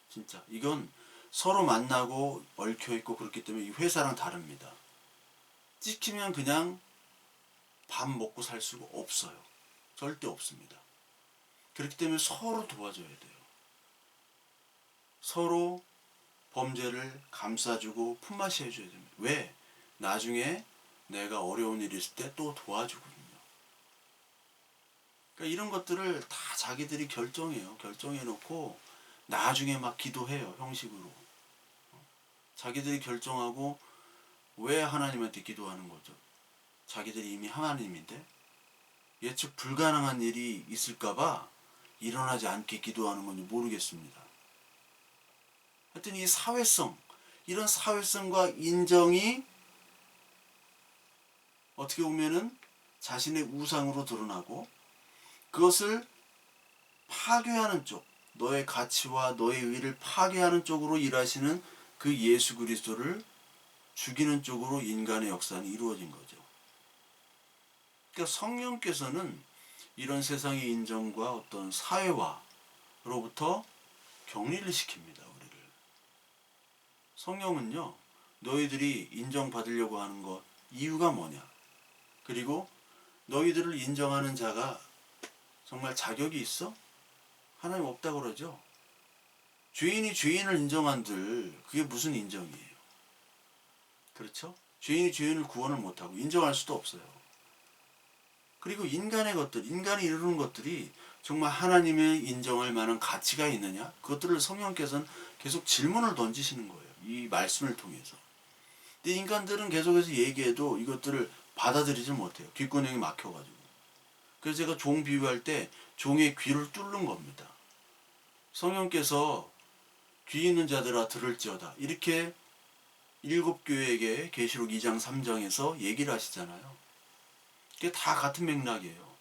진짜 이건 서로 만나고 얽혀있고 그렇기 때문에 이 회사랑 다릅니다. 찍히면 그냥 밥 먹고 살 수가 없어요. 절대 없습니다. 그렇기 때문에 서로 도와줘야 돼요. 서로 범죄를 감싸주고 품앗이 해줘야 됩니다. 왜? 나중에 내가 어려운 일이 있을 때 또 도와주거든요. 그러니까 이런 것들을 다 자기들이 결정해요. 결정해놓고 나중에 막 기도해요. 형식으로. 자기들이 결정하고 왜 하나님한테 기도하는 거죠? 자기들이 이미 하나님인데 예측 불가능한 일이 있을까봐 일어나지 않게 기도하는 건지 모르겠습니다. 하여튼 이 사회성, 이런 사회성과 인정이 어떻게 보면은 자신의 우상으로 드러나고 그것을 파괴하는 쪽, 너의 가치와 너의 의를 파괴하는 쪽으로 일하시는 그 예수 그리스도를 죽이는 쪽으로 인간의 역사는 이루어진 거죠. 그러니까 성령께서는 이런 세상의 인정과 어떤 사회화로부터 격리를 시킵니다. 우리를. 성령은요, 너희들이 인정받으려고 하는 것 이유가 뭐냐? 그리고 너희들을 인정하는 자가 정말 자격이 있어? 하나님 없다고 그러죠. 죄인이 죄인을 인정한들 그게 무슨 인정이에요? 그렇죠? 죄인이 죄인을 구원을 못하고 인정할 수도 없어요. 그리고 인간의 것들, 인간이 이루는 것들이 정말 하나님의 인정할 만한 가치가 있느냐? 그것들을 성령께서는 계속 질문을 던지시는 거예요. 이 말씀을 통해서. 근데 인간들은 계속해서 얘기해도 이것들을 받아들이지 못해요. 귓구녕이 막혀가지고. 그래서 제가 종 비유할 때 종의 귀를 뚫는 겁니다. 성령께서 귀 있는 자들아 들을지어다. 이렇게 7교회에게 계시록 2장 3장에서 얘기를 하시잖아요. 그게 다 같은 맥락이에요.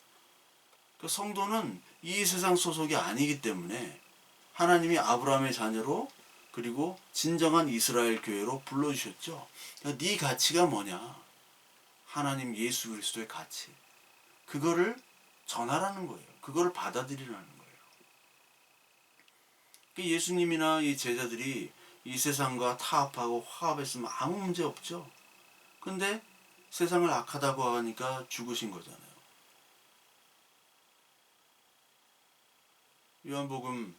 그 성도는 이 세상 소속이 아니기 때문에 하나님이 아브라함의 자녀로 그리고 진정한 이스라엘 교회로 불러주셨죠. 그러니까 네 가치가 뭐냐? 하나님 예수 그리스도의 가치. 그거를 전하라는 거예요. 그거를 받아들이라는 거예요. 예수님이나 이 제자들이 이 세상과 타협하고 화합했으면 아무 문제 없죠. 근데 세상을 악하다고 하니까 죽으신 거잖아요. 요한복음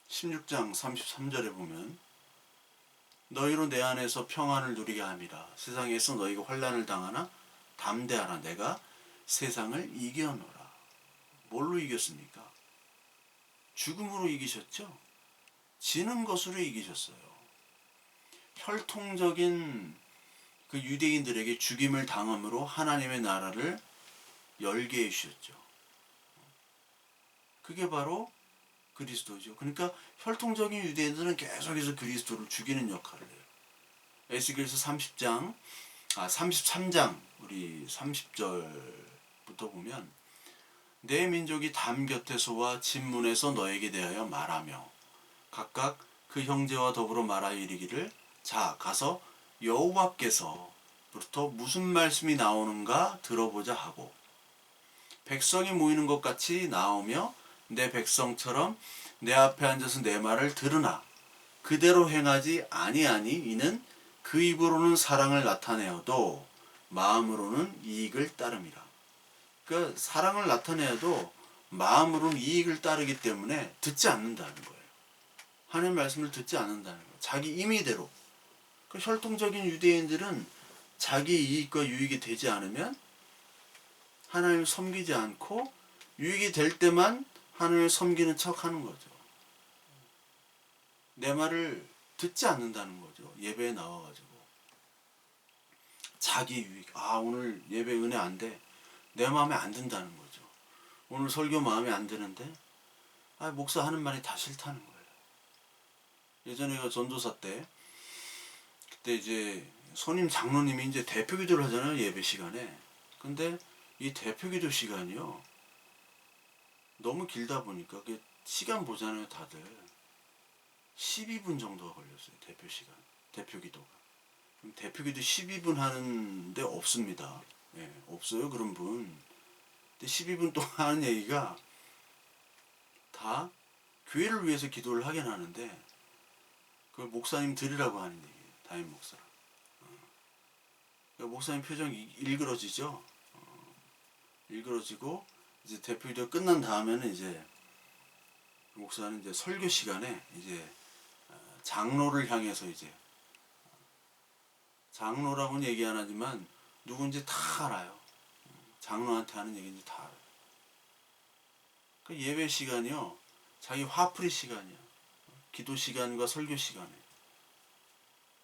16장 33절에 보면 너희로 내 안에서 평안을 누리게 함이라. 세상에서 너희가 환난을 당하나 담대하라. 내가 세상을 이겨노라. 뭘로 이겼습니까? 죽음으로 이기셨죠? 지는 것으로 이기셨어요. 혈통적인 그 유대인들에게 죽임을 당함으로 하나님의 나라를 열게 해주셨죠. 그게 바로 그리스도죠. 그러니까 혈통적인 유대인들은 계속해서 그리스도를 죽이는 역할을 해요. 에스겔서 33장 우리 30절부터 보면 내 민족이 담 곁에서와 진문에서 너에게 대하여 말하며 각각 그 형제와 더불어 말하여 이르기를 자 가서 여호와께서부터 무슨 말씀이 나오는가 들어보자 하고 백성이 모이는 것 같이 나오며 내 백성처럼 내 앞에 앉아서 내 말을 들으나 그대로 행하지 아니하니 이는 그 입으로는 사랑을 나타내어도 마음으로는 이익을 따름이라. 그 사랑을 나타내어도 마음으로는 이익을 따르기 때문에 듣지 않는다는 거예요. 하나님의 말씀을 듣지 않는다는 거예요. 자기 임의대로. 그 혈통적인 유대인들은 자기 이익과 유익이 되지 않으면 하나님을 섬기지 않고 유익이 될 때만 하나님을 섬기는 척 하는 거죠. 내 말을 듣지 않는다는 거죠. 예배에 나와가지고. 자기 유익. 아, 오늘 예배 은혜 안 돼. 내 마음에 안 든다는 거죠. 오늘 설교 마음에 안 드는데, 아, 목사 하는 말이 다 싫다는 거예요. 예전에 전도사 때, 그때 이제 선임 장로님이 이제 대표 기도를 하잖아요. 예배 시간에. 근데 이 대표 기도 시간이요. 너무 길다 보니까, 그 시간 보잖아요, 다들. 12분 정도가 걸렸어요. 대표 시간. 대표 기도가. 대표 기도 12분 하는데 없습니다. 예, 없어요, 그런 분. 근데 12분 동안 하는 얘기가 다 교회를 위해서 기도를 하긴 하는데, 그 목사님 드리라고 하는 얘기예요. 담임 목사. 그러니까 목사님 표정이 일그러지죠. 일그러지고 이제 대표 기도 끝난 다음에는 이제 목사는 이제 설교 시간에 이제 장로를 향해서 이제 장로라고는 얘기 안 하지만 누군지 다 알아요. 장로한테 하는 얘기인지 다 알아요. 그 예배 시간이요. 자기 화풀이 시간이야. 기도 시간과 설교 시간에.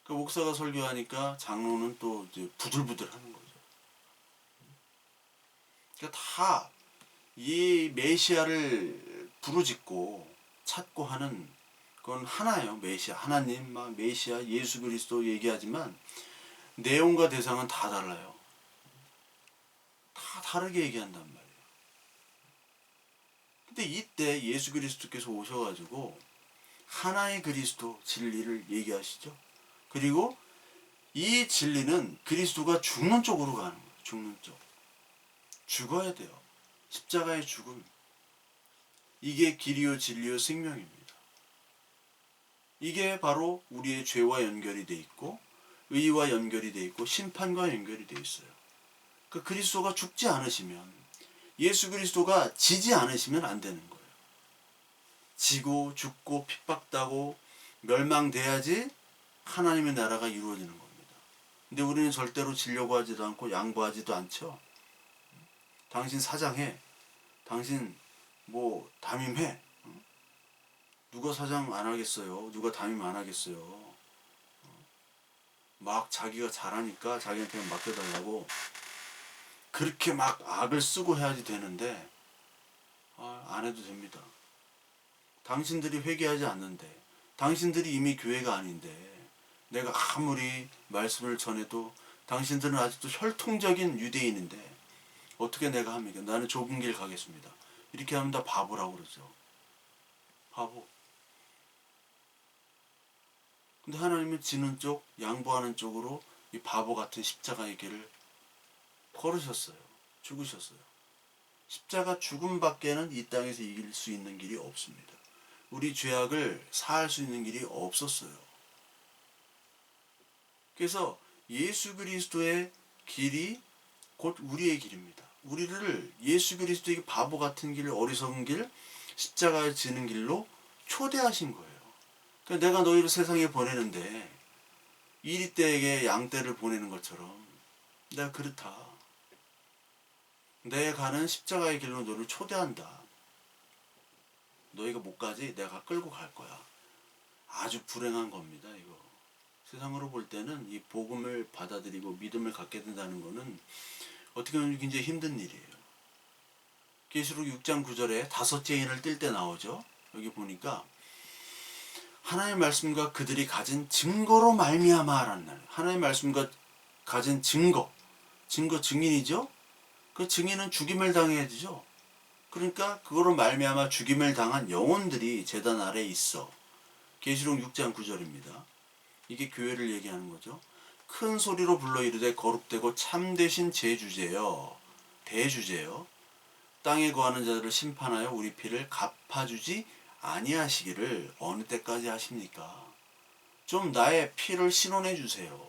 그 목사가 설교하니까 장로는 또 이제 부들부들 하는 거죠. 그러니까 다 이 메시아를 부르짖고 찾고 하는 그건 하나예요. 메시아. 하나님, 메시아, 예수 그리스도 얘기하지만 내용과 대상은 다 달라요. 다 다르게 얘기한단 말이에요. 근데 이때 예수 그리스도께서 오셔가지고 하나의 그리스도 진리를 얘기하시죠. 그리고 이 진리는 그리스도가 죽는 쪽으로 가는 거예요. 죽는 쪽. 죽어야 돼요. 십자가의 죽음. 이게 길이요 진리요 생명입니다. 이게 바로 우리의 죄와 연결이 돼 있고 의와 연결이 돼 있고 심판과 연결이 돼 있어요. 그 그리스도가 죽지 않으시면 예수 그리스도가 지지 않으시면 안 되는 거예요. 지고 죽고 핍박당하고 멸망돼야지 하나님의 나라가 이루어지는 겁니다. 근데 우리는 절대로 지려고 하지도 않고 양보하지도 않죠. 당신 사장해. 당신 뭐 담임해. 누가 사장 안 하겠어요. 누가 담임 안 하겠어요. 막 자기가 잘하니까 자기한테만 맡겨달라고 그렇게 막 악을 쓰고 해야지 되는데 안 해도 됩니다. 당신들이 회개하지 않는데 당신들이 이미 교회가 아닌데 내가 아무리 말씀을 전해도 당신들은 아직도 혈통적인 유대인인데 어떻게 내가 합니까? 나는 좁은 길 가겠습니다. 이렇게 하면 다 바보라고 그러죠. 바보. 근데 하나님은 지는 쪽, 양보하는 쪽으로 이 바보 같은 십자가의 길을 걸으셨어요. 죽으셨어요. 십자가 죽음밖에는 이 땅에서 이길 수 있는 길이 없습니다. 우리 죄악을 사할 수 있는 길이 없었어요. 그래서 예수 그리스도의 길이 곧 우리의 길입니다. 우리를 예수 그리스도의 바보 같은 길, 어리석은 길, 십자가에 지는 길로 초대하신 거예요. 그러니까 내가 너희를 세상에 보내는데 이리떼에게 양떼를 보내는 것처럼 내가 그렇다. 내가 가는 십자가의 길로 너를 초대한다. 너희가 못 가지 내가 끌고 갈 거야. 아주 불행한 겁니다. 이거. 세상으로 볼 때는 이 복음을 받아들이고 믿음을 갖게 된다는 것은 어떻게 보면 굉장히 힘든 일이에요. 계시록 6장 9절에 다섯째 인을 뜰 때 나오죠. 여기 보니까 하나님의 말씀과 그들이 가진 증거로 말미암아라는 날. 하나님의 말씀과 가진 증거, 증인이죠. 그 증인은 죽임을 당해야 되죠. 그러니까 그거로 말미암아 죽임을 당한 영혼들이 제단 아래에 있어. 계시록 6장 9절입니다. 이게 교회를 얘기하는 거죠. 큰 소리로 불러 이르되 거룩되고 참되신 제주제여 대주제여 땅에 거하는 자들을 심판하여 우리 피를 갚아주지 아니하시기를 어느 때까지 하십니까? 좀 나의 피를 신원해 주세요.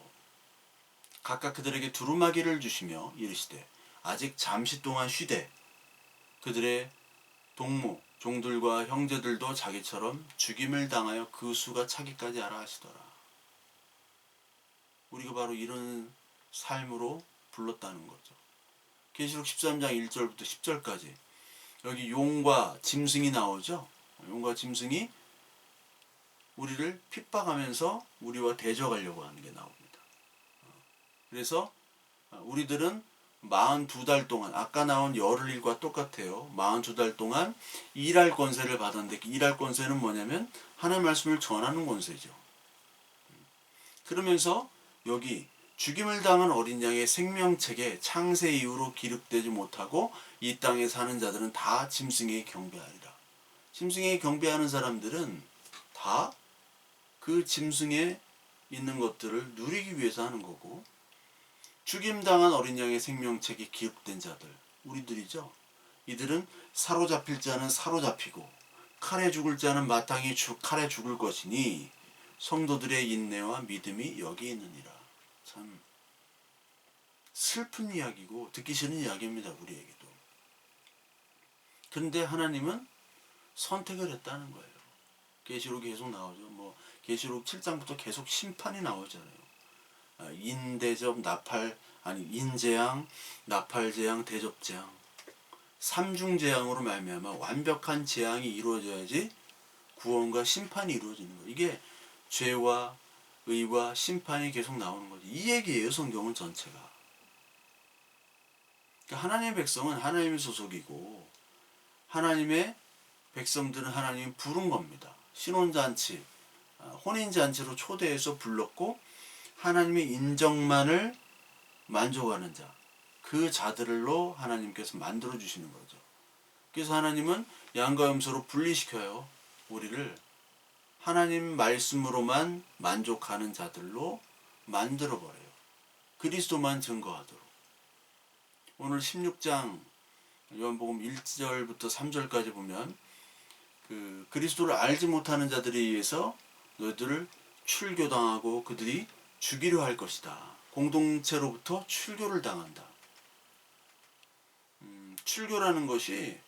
각각 그들에게 두루마기를 주시며 이르시되 아직 잠시 동안 쉬되 그들의 동무 종들과 형제들도 자기처럼 죽임을 당하여 그 수가 차기까지 하라 하시더라. 우리가 바로 이런 삶으로 불렀다는 거죠. 계시록 13장 1절부터 10절까지 여기 용과 짐승이 나오죠. 용과 짐승이 우리를 핍박하면서 우리와 대적하려고 하는 게 나옵니다. 그래서 우리들은 42달 동안 아까 나온 열흘일과 똑같아요. 42달 동안 일할 권세를 받았는데 일할 권세는 뭐냐면 하나님의 말씀을 전하는 권세죠. 그러면서 여기 죽임을 당한 어린 양의 생명책에 창세 이후로 기록되지 못하고 이 땅에 사는 자들은 다 짐승에게 경배하리라. 짐승에게 경배하는 사람들은 다 그 짐승에 있는 것들을 누리기 위해서 하는 거고 죽임당한 어린 양의 생명책에 기록된 자들 우리들이죠. 이들은 사로잡힐 자는 사로잡히고 칼에 죽을 자는 마땅히 칼에 죽을 것이니 성도들의 인내와 믿음이 여기 있느니라. 참 슬픈 이야기고 듣기 싫은 이야기입니다. 우리에게도. 그런데 하나님은 선택을 했다는 거예요. 계시록이 계속 나오죠. 뭐 계시록 7장부터 계속 심판이 나오잖아요. 인대접, 인재앙, 나팔재앙, 대접재앙. 삼중재앙으로 말미암아 완벽한 재앙이 이루어져야지 구원과 심판이 이루어지는 거예요. 이게 죄와 의와 심판이 계속 나오는 거죠. 이 얘기예요. 성경은 전체가. 그러니까 하나님의 백성은 하나님의 소속이고 하나님의 백성들은 하나님이 부른 겁니다. 신혼잔치, 혼인잔치로 초대해서 불렀고 하나님의 인정만을 만족하는 자, 그 자들로 하나님께서 만들어주시는 거죠. 그래서 하나님은 양과 염소로 분리시켜요. 우리를 하나님 말씀으로만 만족하는 자들로 만들어버려요. 그리스도만 증거하도록. 오늘 16장 요한복음 1절부터 3절까지 보면 그리스도를 알지 못하는 자들에 의해서 너희들을 출교당하고 그들이 죽이려 할 것이다. 공동체로부터 출교를 당한다. 출교라는 것이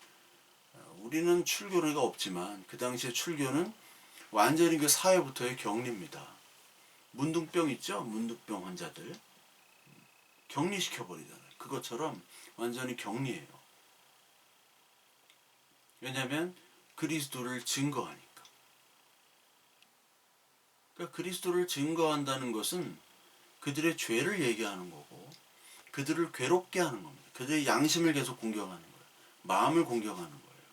우리는 출교가 없지만 그 당시에 출교는 완전히 그 사회부터의 격리입니다. 문둥병 있죠? 문둥병 환자들 격리시켜버리잖아요. 그것처럼 완전히 격리해요. 왜냐하면 그리스도를 증거하니까. 그러니까 그리스도를 증거한다는 것은 그들의 죄를 얘기하는 거고 그들을 괴롭게 하는 겁니다. 그들의 양심을 계속 공격하는 거예요. 마음을 공격하는 거예요.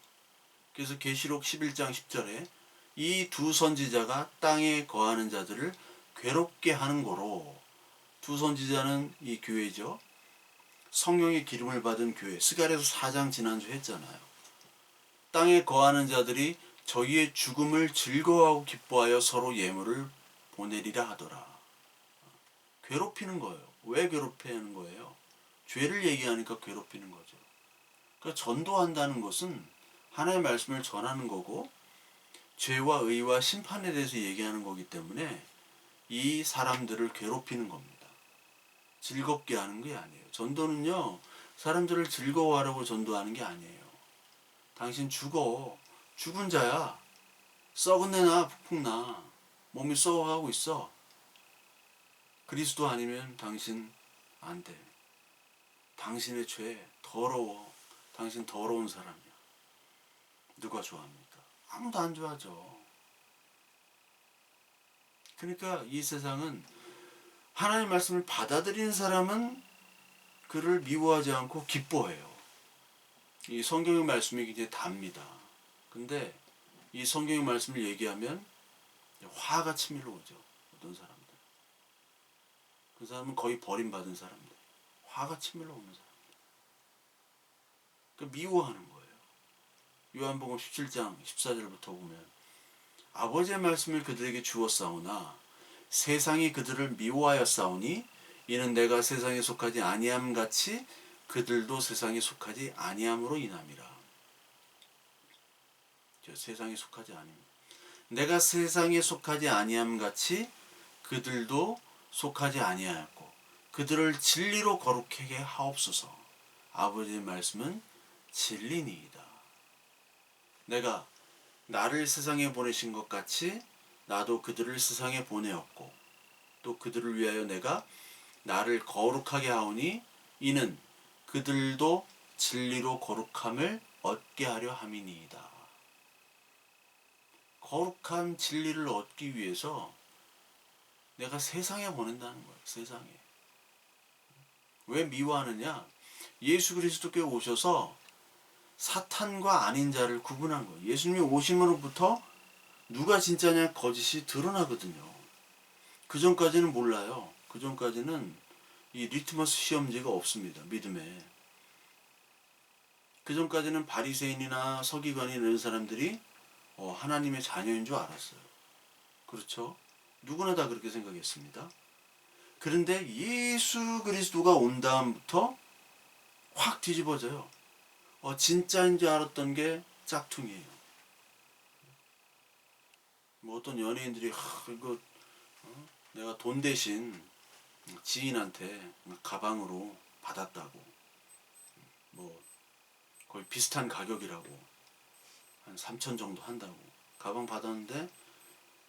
그래서 계시록 11장 10절에 이 두 선지자가 땅에 거하는 자들을 괴롭게 하는 거로 두 선지자는 이 교회죠. 성령의 기름을 받은 교회. 스가랴서 4장 지난주 했잖아요. 땅에 거하는 자들이 저희의 죽음을 즐거워하고 기뻐하여 서로 예물을 보내리라 하더라. 괴롭히는 거예요. 왜 괴롭히는 거예요? 죄를 얘기하니까 괴롭히는 거죠. 그러니까 전도한다는 것은 하나님의 말씀을 전하는 거고 죄와 의와 심판에 대해서 얘기하는 거기 때문에 이 사람들을 괴롭히는 겁니다. 즐겁게 하는 게 아니에요. 전도는요. 사람들을 즐거워하려고 전도하는 게 아니에요. 당신 죽어. 죽은 자야. 썩은 내나 폭풍나. 몸이 썩어가고 있어. 그리스도 아니면 당신 안 돼. 당신의 죄 더러워. 당신 더러운 사람이야. 누가 좋아합니까? 아무도 안 좋아하죠. 그러니까 이 세상은 하나님의 말씀을 받아들이는 사람은 그를 미워하지 않고 기뻐해요. 이 성경의 말씀이 굉장히 답니다. 근데 이 성경의 말씀을 얘기하면 화가 치밀어 오죠. 어떤 사람들. 그 사람은 거의 버림받은 사람들. 화가 치밀어 오는 사람들. 그러니까 미워하는 거예요. 요한복음 17장 14절부터 보면 아버지의 말씀을 그들에게 주었사오나 세상이 그들을 미워하였사오니 이는 내가 세상에 속하지 아니함 같이 그들도 세상에 속하지 아니함으로 인함이라. 세상에 속하지 아니함. 내가 세상에 속하지 아니함 같이 그들도 속하지 아니하였고 그들을 진리로 거룩하게 하옵소서. 아버지의 말씀은 진리니이다. 내가 나를 세상에 보내신 것 같이 나도 그들을 세상에 보내었고 또 그들을 위하여 내가 나를 거룩하게 하오니 이는 그들도 진리로 거룩함을 얻게 하려 함이니이다. 거룩한 진리를 얻기 위해서 내가 세상에 보낸다는 거예요. 세상에. 왜 미워하느냐? 예수 그리스도께 오셔서 사탄과 아닌 자를 구분한 거예요. 예수님이 오심으로부터 누가 진짜냐 거짓이 드러나거든요. 그 전까지는 몰라요. 그 전까지는 이 리트머스 시험지가 없습니다. 믿음에. 그 전까지는 바리새인이나 서기관이 이런 사람들이 하나님의 자녀인 줄 알았어요. 그렇죠? 누구나 다 그렇게 생각했습니다. 그런데 예수 그리스도가 온 다음부터 확 뒤집어져요. 진짜인 줄 알았던 게 짝퉁이에요. 뭐 어떤 연예인들이 이거 내가 돈 대신 지인한테 가방으로 받았다고, 뭐 거의 비슷한 가격이라고 한 3천 정도 한다고 가방 받았는데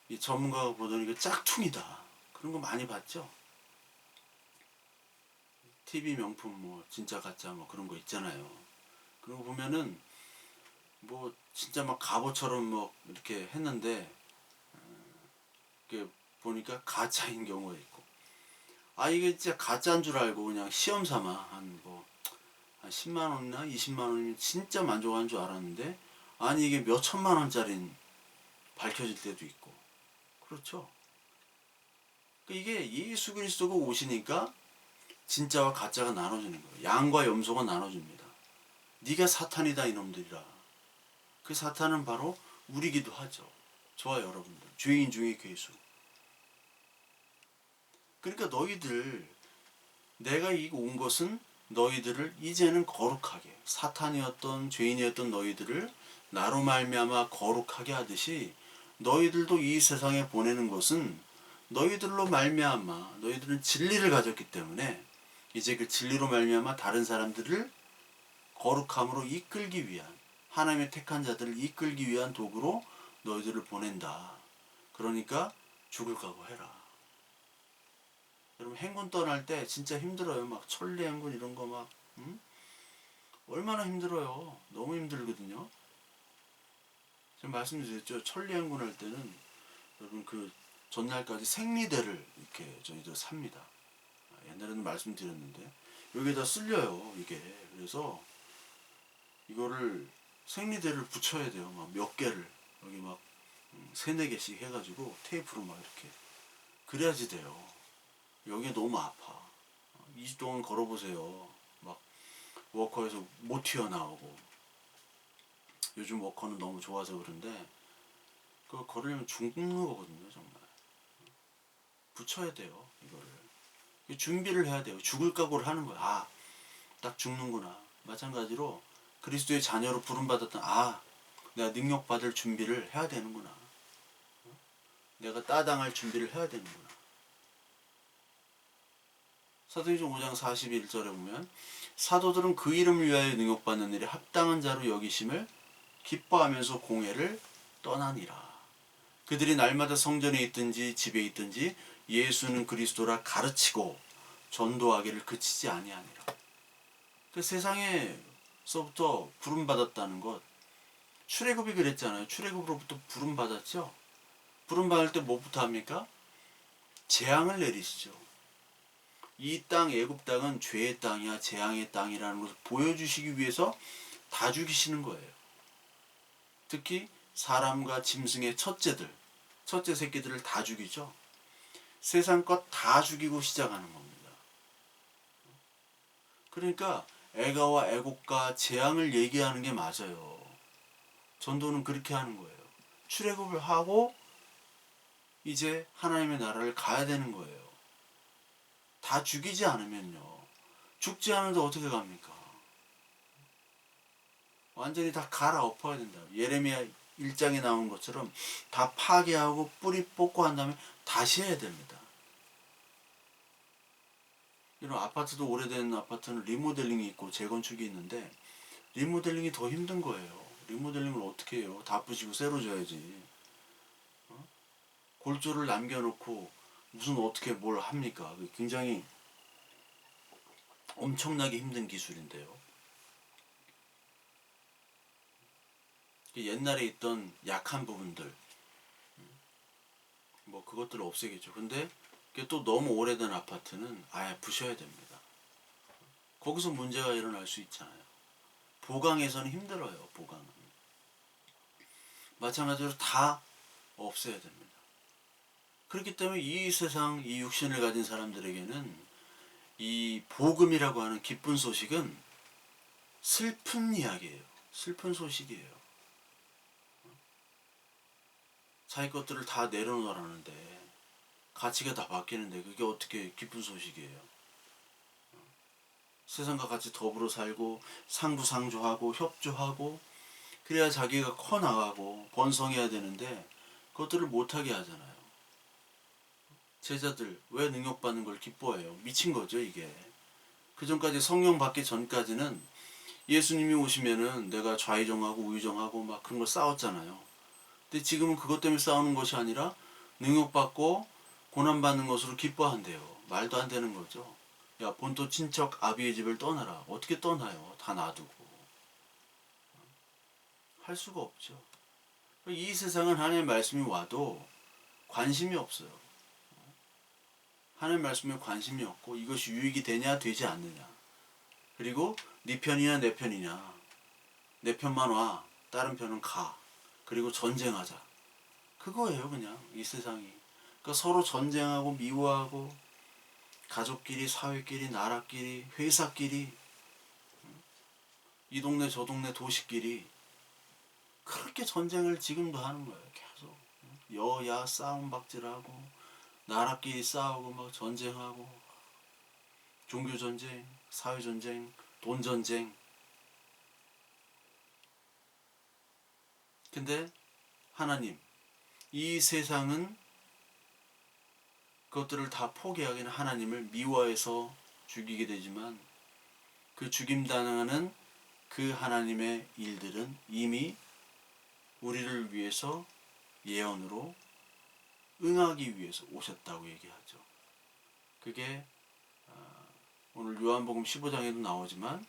이 전문가가 보더니 이거 짝퉁이다. 그런 거 많이 봤죠? TV 명품 뭐 진짜 가짜 뭐 그런 거 있잖아요. 그런 거 보면은 뭐 진짜 막 갑오처럼 뭐 이렇게 했는데 이렇게 보니까 가짜인 경우가 있고, 이게 진짜 가짜인 줄 알고 그냥 시험 삼아 한 10만 원이나 20만 원이면 진짜 만족한 줄 알았는데 아니 이게 몇 천만 원짜리인 밝혀질 때도 있고. 그렇죠? 이게 예수 그리스도가 오시니까 진짜와 가짜가 나눠지는 거예요. 양과 염소가 나눠집니다. 네가 사탄이다 이놈들이라. 그 사탄은 바로 우리기도 하죠. 저와 여러분들, 죄인 중에 괴수. 그러니까 너희들, 내가 온 것은 너희들을 이제는 거룩하게, 사탄이었던 죄인이었던 너희들을 나로 말미암아 거룩하게 하듯이 너희들도 이 세상에 보내는 것은 너희들로 말미암아, 너희들은 진리를 가졌기 때문에 이제 그 진리로 말미암아 다른 사람들을 거룩함으로 이끌기 위한, 하나님의 택한 자들을 이끌기 위한 도구로 너희들을 보낸다. 그러니까 죽을 각오해라. 여러분 행군 떠날 때 진짜 힘들어요. 막 천리 행군 이런 거 막 얼마나 힘들어요. 너무 힘들거든요. 제가 말씀드렸죠. 천리 행군 할 때는 여러분 그 전날까지 생리대를 이렇게 저희들 삽니다. 옛날에는 말씀드렸는데 여기에다 쓸려요 이게. 그래서 이거를 생리대를 붙여야 돼요. 막 몇 개를 여기 막 3-4개씩 해가지고 테이프로 막 이렇게. 그래야지 돼요. 여기 너무 아파. 2주 동안 걸어보세요. 막 워커에서 못 튀어나오고. 요즘 워커는 너무 좋아서 그런데 그거 걸으려면 죽는 거거든요. 정말. 붙여야 돼요. 이거를. 준비를 해야 돼요. 죽을 각오를 하는 거야. 딱 죽는구나. 마찬가지로 그리스도의 자녀로 부름받았던 내가 능력받을 준비를 해야 되는구나. 내가 따당할 준비를 해야 되는구나. 사도행전 5장 41절에 보면 사도들은 그 이름을 위하여 능력받는 일에 합당한 자로 여기심을 기뻐하면서 공회를 떠나니라. 그들이 날마다 성전에 있든지 집에 있든지 예수는 그리스도라 가르치고 전도하기를 그치지 아니하니라. 그 세상에서부터 부름받았다는 것, 출애굽이 그랬잖아요. 출애굽으로부터 부름받았죠. 부름받을 때 뭐부터 합니까? 재앙을 내리시죠. 이 땅 애굽 땅은 죄의 땅이야 재앙의 땅이라는 것을 보여주시기 위해서 다 죽이시는 거예요. 특히 사람과 짐승의 첫째 새끼들을 다 죽이죠. 세상 것 다 죽이고 시작하는 겁니다. 그러니까 애가와 애곡과 재앙을 얘기하는 게 맞아요. 전도는 그렇게 하는 거예요. 출애굽을 하고 이제 하나님의 나라를 가야 되는 거예요. 다 죽이지 않으면요. 죽지 않은데 어떻게 갑니까? 완전히 다 갈아엎어야 된다. 예레미야 1장에 나온 것처럼 다 파괴하고 뿌리 뽑고 한 다음에 다시 해야 됩니다. 이런 아파트도 오래된 아파트는 리모델링이 있고 재건축이 있는데 리모델링이 더 힘든 거예요. 리모델링을 어떻게 해요? 다 부시고 새로 줘야지. 골조를 남겨놓고 무슨 어떻게 뭘 합니까? 굉장히 엄청나게 힘든 기술인데요. 옛날에 있던 약한 부분들 뭐 그것들을 없애겠죠. 근데 또 너무 오래된 아파트는 아예 부셔야 됩니다. 거기서 문제가 일어날 수 있잖아요. 보강에서는 힘들어요. 보강은. 마찬가지로 다 없애야 됩니다. 그렇기 때문에 이 세상, 이 육신을 가진 사람들에게는 이 복음이라고 하는 기쁜 소식은 슬픈 이야기예요. 슬픈 소식이에요. 자기 것들을 다 내려놓으라는데 가치가 다 바뀌는데 그게 어떻게 기쁜 소식이에요. 세상과 같이 더불어 살고 상부상조하고 협조하고 그래야 자기가 커나가고 번성해야 되는데 그것들을 못하게 하잖아요. 제자들 왜 능력받는 걸 기뻐해요? 미친 거죠 이게. 그 전까지 성령 받기 전까지는 예수님이 오시면은 내가 좌의정하고 우의정하고 막 그런 걸 싸웠잖아요. 근데 지금은 그것 때문에 싸우는 것이 아니라 능력받고 고난받는 것으로 기뻐한대요. 말도 안 되는 거죠. 야, 본토 친척 아비의 집을 떠나라. 어떻게 떠나요? 다 놔두고. 할 수가 없죠. 이 세상은 하나님의 말씀이 와도 관심이 없어요. 하나님의 말씀에 관심이 없고 이것이 유익이 되냐 되지 않느냐. 그리고 네 편이냐 내 편이냐. 내 편만 와. 다른 편은 가. 그리고 전쟁하자. 그거예요 그냥 이 세상이. 그러니까 서로 전쟁하고 미워하고 가족끼리 사회끼리 나라끼리 회사끼리 이 동네 저 동네 도시끼리 그렇게 전쟁을 지금도 하는 거예요. 계속 여야 싸움박질하고 나라끼리 싸우고 막 전쟁하고 종교전쟁, 사회전쟁, 돈전쟁. 근데 하나님 이 세상은 그것들을 다 포기하기는 하나님을 미워해서 죽이게 되지만 그 죽임당하는 그 하나님의 일들은 이미 우리를 위해서 예언으로 응하기 위해서 오셨다고 얘기하죠. 그게 오늘 요한복음 15장에도 나오지만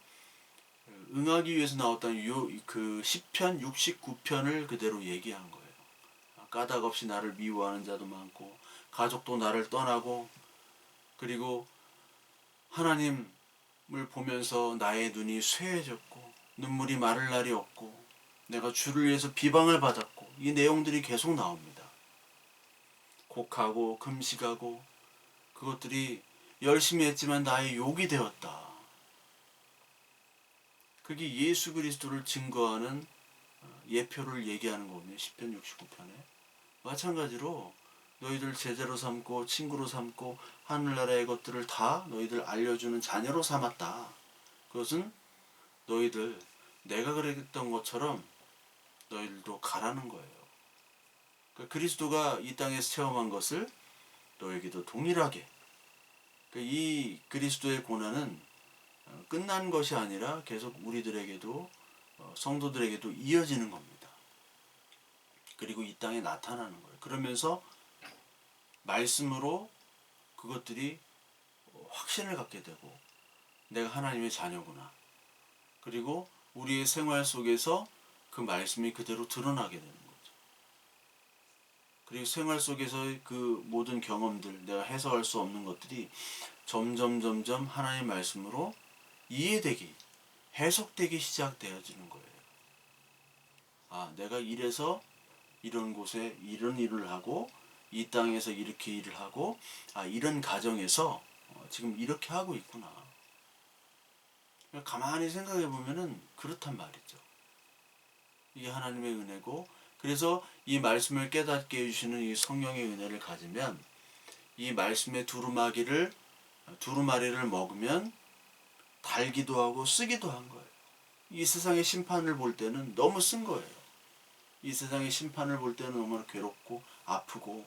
응하기 위해서 나왔다는 그 시편 69편을 그대로 얘기한 거예요. 까닭 없이 나를 미워하는 자도 많고 가족도 나를 떠나고 그리고 하나님을 보면서 나의 눈이 쇠해졌고 눈물이 마를 날이 없고 내가 주를 위해서 비방을 받았고 이 내용들이 계속 나옵니다. 곡하고 금식하고 그것들이 열심히 했지만 나의 욕이 되었다. 그게 예수 그리스도를 증거하는 예표를 얘기하는 거거든요. 시편 69편에. 마찬가지로 너희들 제자로 삼고 친구로 삼고 하늘나라의 것들을 다 너희들 알려주는 자녀로 삼았다. 그것은 너희들 내가 그랬던 것처럼 너희들도 가라는 거예요. 그러니까 그리스도가 이 땅에서 체험한 것을 너에게도 동일하게 이 그리스도의 고난은 끝난 것이 아니라 계속 우리들에게도 성도들에게도 이어지는 겁니다. 그리고 이 땅에 나타나는 거예요. 그러면서 말씀으로 그것들이 확신을 갖게 되고 내가 하나님의 자녀구나. 그리고 우리의 생활 속에서 그 말씀이 그대로 드러나게 되는 거죠. 그리고 생활 속에서의 그 모든 경험들, 내가 해석할 수 없는 것들이 점점 하나님의 말씀으로 이해되기, 해석되기 시작되어지는 거예요. 아, 내가 이래서 이런 곳에 이런 일을 하고 이 땅에서 이렇게 일을 하고 이런 가정에서 지금 이렇게 하고 있구나. 가만히 생각해 보면은 그렇단 말이죠. 이게 하나님의 은혜고 그래서 이 말씀을 깨닫게 해주시는 이 성령의 은혜를 가지면 이 말씀의 두루마리를 먹으면 달기도 하고 쓰기도 한 거예요. 이 세상의 심판을 볼 때는 너무 쓴 거예요. 이 세상의 심판을 볼 때는 너무나 괴롭고 아프고,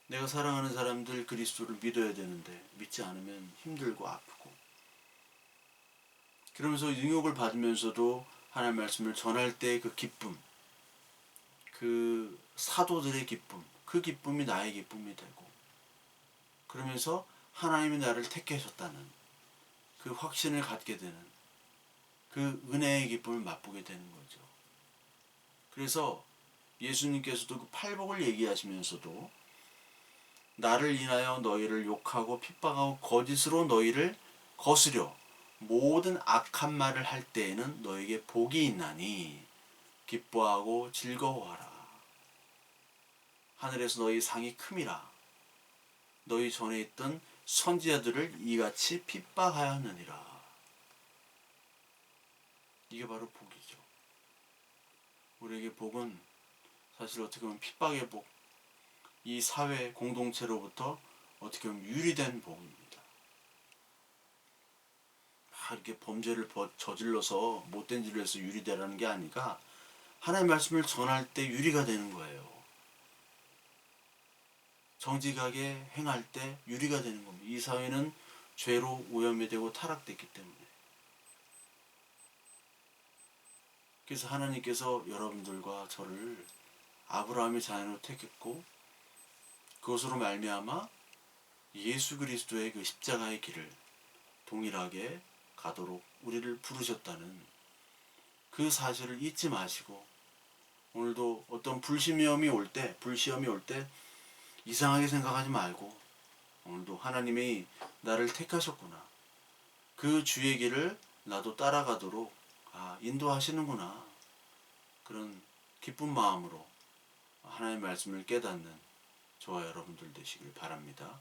내가 사랑하는 사람들 그리스도를 믿어야 되는데 믿지 않으면 힘들고 아프고, 그러면서 능욕을 받으면서도 하나님 말씀을 전할 때 그 기쁨, 그 사도들의 기쁨, 그 기쁨이 나의 기쁨이 되고, 그러면서 하나님이 나를 택하셨다는 그 확신을 갖게 되는 그 은혜의 기쁨을 맛보게 되는 거죠. 그래서 예수님께서도 그 팔복을 얘기하시면서도 나를 인하여 너희를 욕하고 핍박하고 거짓으로 너희를 거스려 모든 악한 말을 할 때에는 너에게 복이 있나니 기뻐하고 즐거워하라. 하늘에서 너희 상이 큼이라. 너희 전에 있던 선지자들을 이같이 핍박하였느니라. 이게 바로 복이죠. 우리에게 복은 사실 어떻게 보면 핍박의 복, 이 사회 공동체로부터 어떻게 보면 유리된 복입니다. 이렇게 범죄를 저질러서 못된 일을 해서 유리되라는 게 아니라 하나님의 말씀을 전할 때 유리가 되는 거예요. 정직하게 행할 때 유리가 되는 겁니다. 이 사회는 죄로 오염이 되고 타락됐기 때문에. 그래서 하나님께서 여러분들과 저를 아브라함의 자녀로 택했고, 그것으로 말미암아 예수 그리스도의 그 십자가의 길을 동일하게 가도록 우리를 부르셨다는 그 사실을 잊지 마시고, 오늘도 어떤 불시험이 올 때 이상하게 생각하지 말고, 오늘도 하나님이 나를 택하셨구나, 그 주의 길을 나도 따라가도록 인도하시는구나, 그런 기쁜 마음으로 하나님의 말씀을 깨닫는 저와 여러분들 되시길 바랍니다.